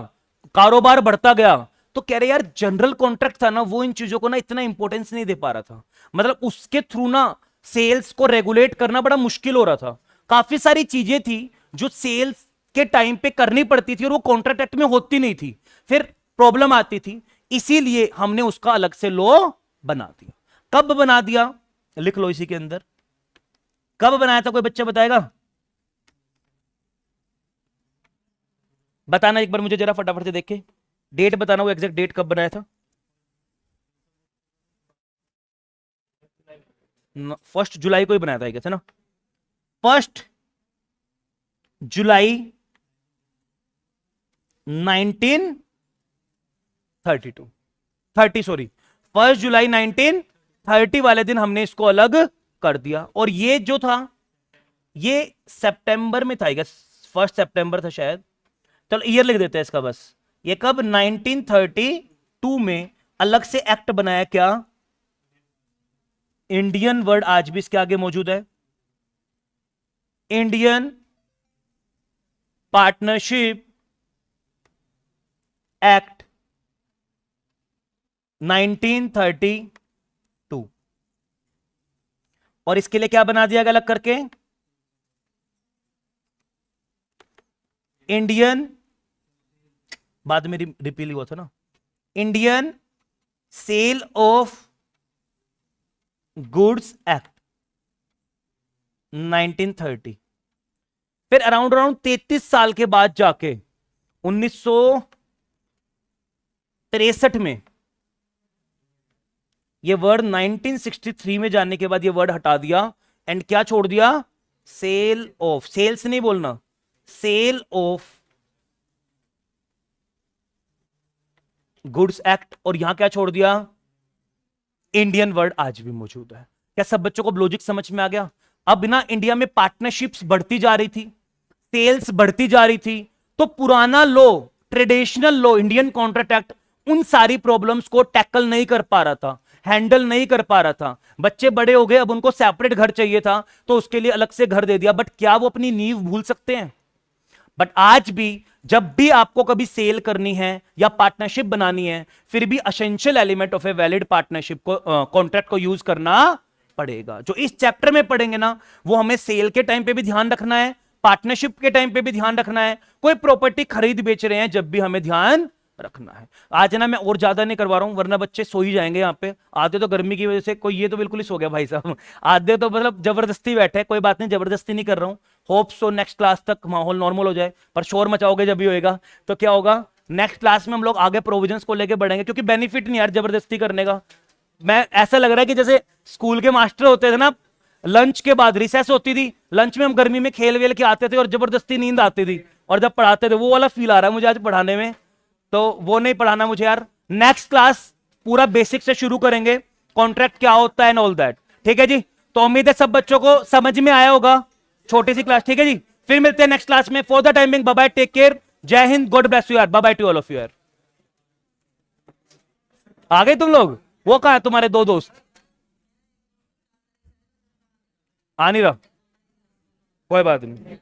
कारोबार बढ़ता गया, तो कह रहे यार जनरल कॉन्ट्रैक्ट था ना, वो इन चीजों को ना इतना इंपॉर्टेंस नहीं दे पा रहा था, मतलब उसके थ्रू ना सेल्स को रेगुलेट करना बड़ा मुश्किल हो रहा था। काफी सारी चीजें थी जो सेल्स के टाइम पे करनी पड़ती थी और वो कॉन्ट्रैक्ट एक्ट में होती नहीं थी, फिर प्रॉब्लम आती थी, इसीलिए हमने उसका अलग से लॉ बना दिया। कब बना दिया, लिख लो इसी के अंदर, कब बनाया था, कोई बच्चा बताएगा, बताना एक बार मुझे जरा फटाफट से देख के, डेट बताना, वो एग्जैक्ट डेट कब बनाया था। 1 जुलाई को ही बनाया था क्या, ना, 1 जुलाई 1932, 30 सॉरी, 1 जुलाई 1930 वाले दिन हमने इसको अलग कर दिया। और ये जो था ये सितंबर में था, 1 सितंबर था शायद, चलो ईयर लिख देते हैं इसका बस। ये कब, 1932 में अलग से एक्ट बनाया, क्या, इंडियन वर्ड आज भी इसके आगे मौजूद है, इंडियन पार्टनरशिप एक्ट 1932। और इसके लिए क्या बना दिया गया अलग करके, इंडियन, बाद में रिपील हुआ था ना, Indian sale of goods act 1930। फिर अराउंड 33 साल के बाद जाके 1963 में ये वर्ड, 1963 में जाने के बाद ये वर्ड हटा दिया एंड क्या छोड़ दिया, सेल ऑफ, सेल्स नहीं बोलना, सेल ऑफ गुड्स एक्ट, और यहां क्या छोड़ दिया, इंडियन वर्ड आज भी मौजूद है। क्या सब बच्चों को लॉजिक समझ में आ गया। अब ना इंडिया में पार्टनरशिप्स बढ़ती जा रही थी, सेल्स बढ़ती जा रही थी, तो पुराना law, traditional law, Indian contract act उन सारी प्रॉब्लम्स को टैकल नहीं कर पा रहा था, हैंडल नहीं कर पा रहा था। बच्चे बड़े हो गए, अब उनको सेपरेट घर चाहिए था, तो उसके लिए अलग से घर दे दिया। बट क्या वो अपनी नींव भूल सकते हैं। बट आज भी जब भी आपको कभी सेल करनी है या पार्टनरशिप बनानी है, फिर भी essential element of a valid partnership को, कॉन्ट्रैक्ट को यूज करना पड़ेगा। जो इस चैप्टर में पढ़ेंगे ना, वो हमें सेल के टाइम पे भी ध्यान रखना है, पार्टनरशिप के टाइम पे भी ध्यान रखना है, कोई प्रॉपर्टी खरीद बेच रहे हैं जब भी हमें ध्यान रखना है। आज ना मैं और ज्यादा नहीं करवा रहा हूं, वरना बच्चे सो ही जाएंगे यहाँ पे। आधे तो गर्मी की वजह से, कोई ये तो बिल्कुल ही सो गया भाई साहब, आधे तो मतलब जबरदस्ती बैठे। कोई बात नहीं, जबरदस्ती नहीं कर रहा हूं। होप सो नेक्स्ट क्लास तक माहौल नॉर्मल हो जाए, पर शोर मचाओगे जब भी होएगा तो क्या होगा, नेक्स्ट क्लास में हम लोग आगे प्रोविजंस को लेके बढ़ेंगे, क्योंकि बेनिफिट नहीं यार जबरदस्ती करने का। मैं ऐसा लग रहा है कि जैसे स्कूल के मास्टर होते थे ना, लंच के बाद रिसेस होती थी, लंच में हम गर्मी में खेल वेल के आते थे और जबरदस्ती नींद आती थी, और जब पढ़ाते थे वो वाला फील आ रहा है मुझे आज पढ़ाने में। तो वो नहीं पढ़ाना मुझे यार। नेक्स्ट क्लास पूरा बेसिक से शुरू करेंगे, कॉन्ट्रैक्ट क्या होता है एंड ऑल दैट, ठीक है जी। तो उम्मीद है सब बच्चों को समझ में आया होगा, छोटी सी क्लास, ठीक है जी। फिर मिलते हैं नेक्स्ट क्लास में। For the timing bye bye, take care, जय हिंद, गॉड ब्लेस यू यार, bye bye to all of you यार। आ गए तुम लोग, वो कहां है तुम्हारे दो दोस्त, आ नहीं रहा, कोई बात नहीं।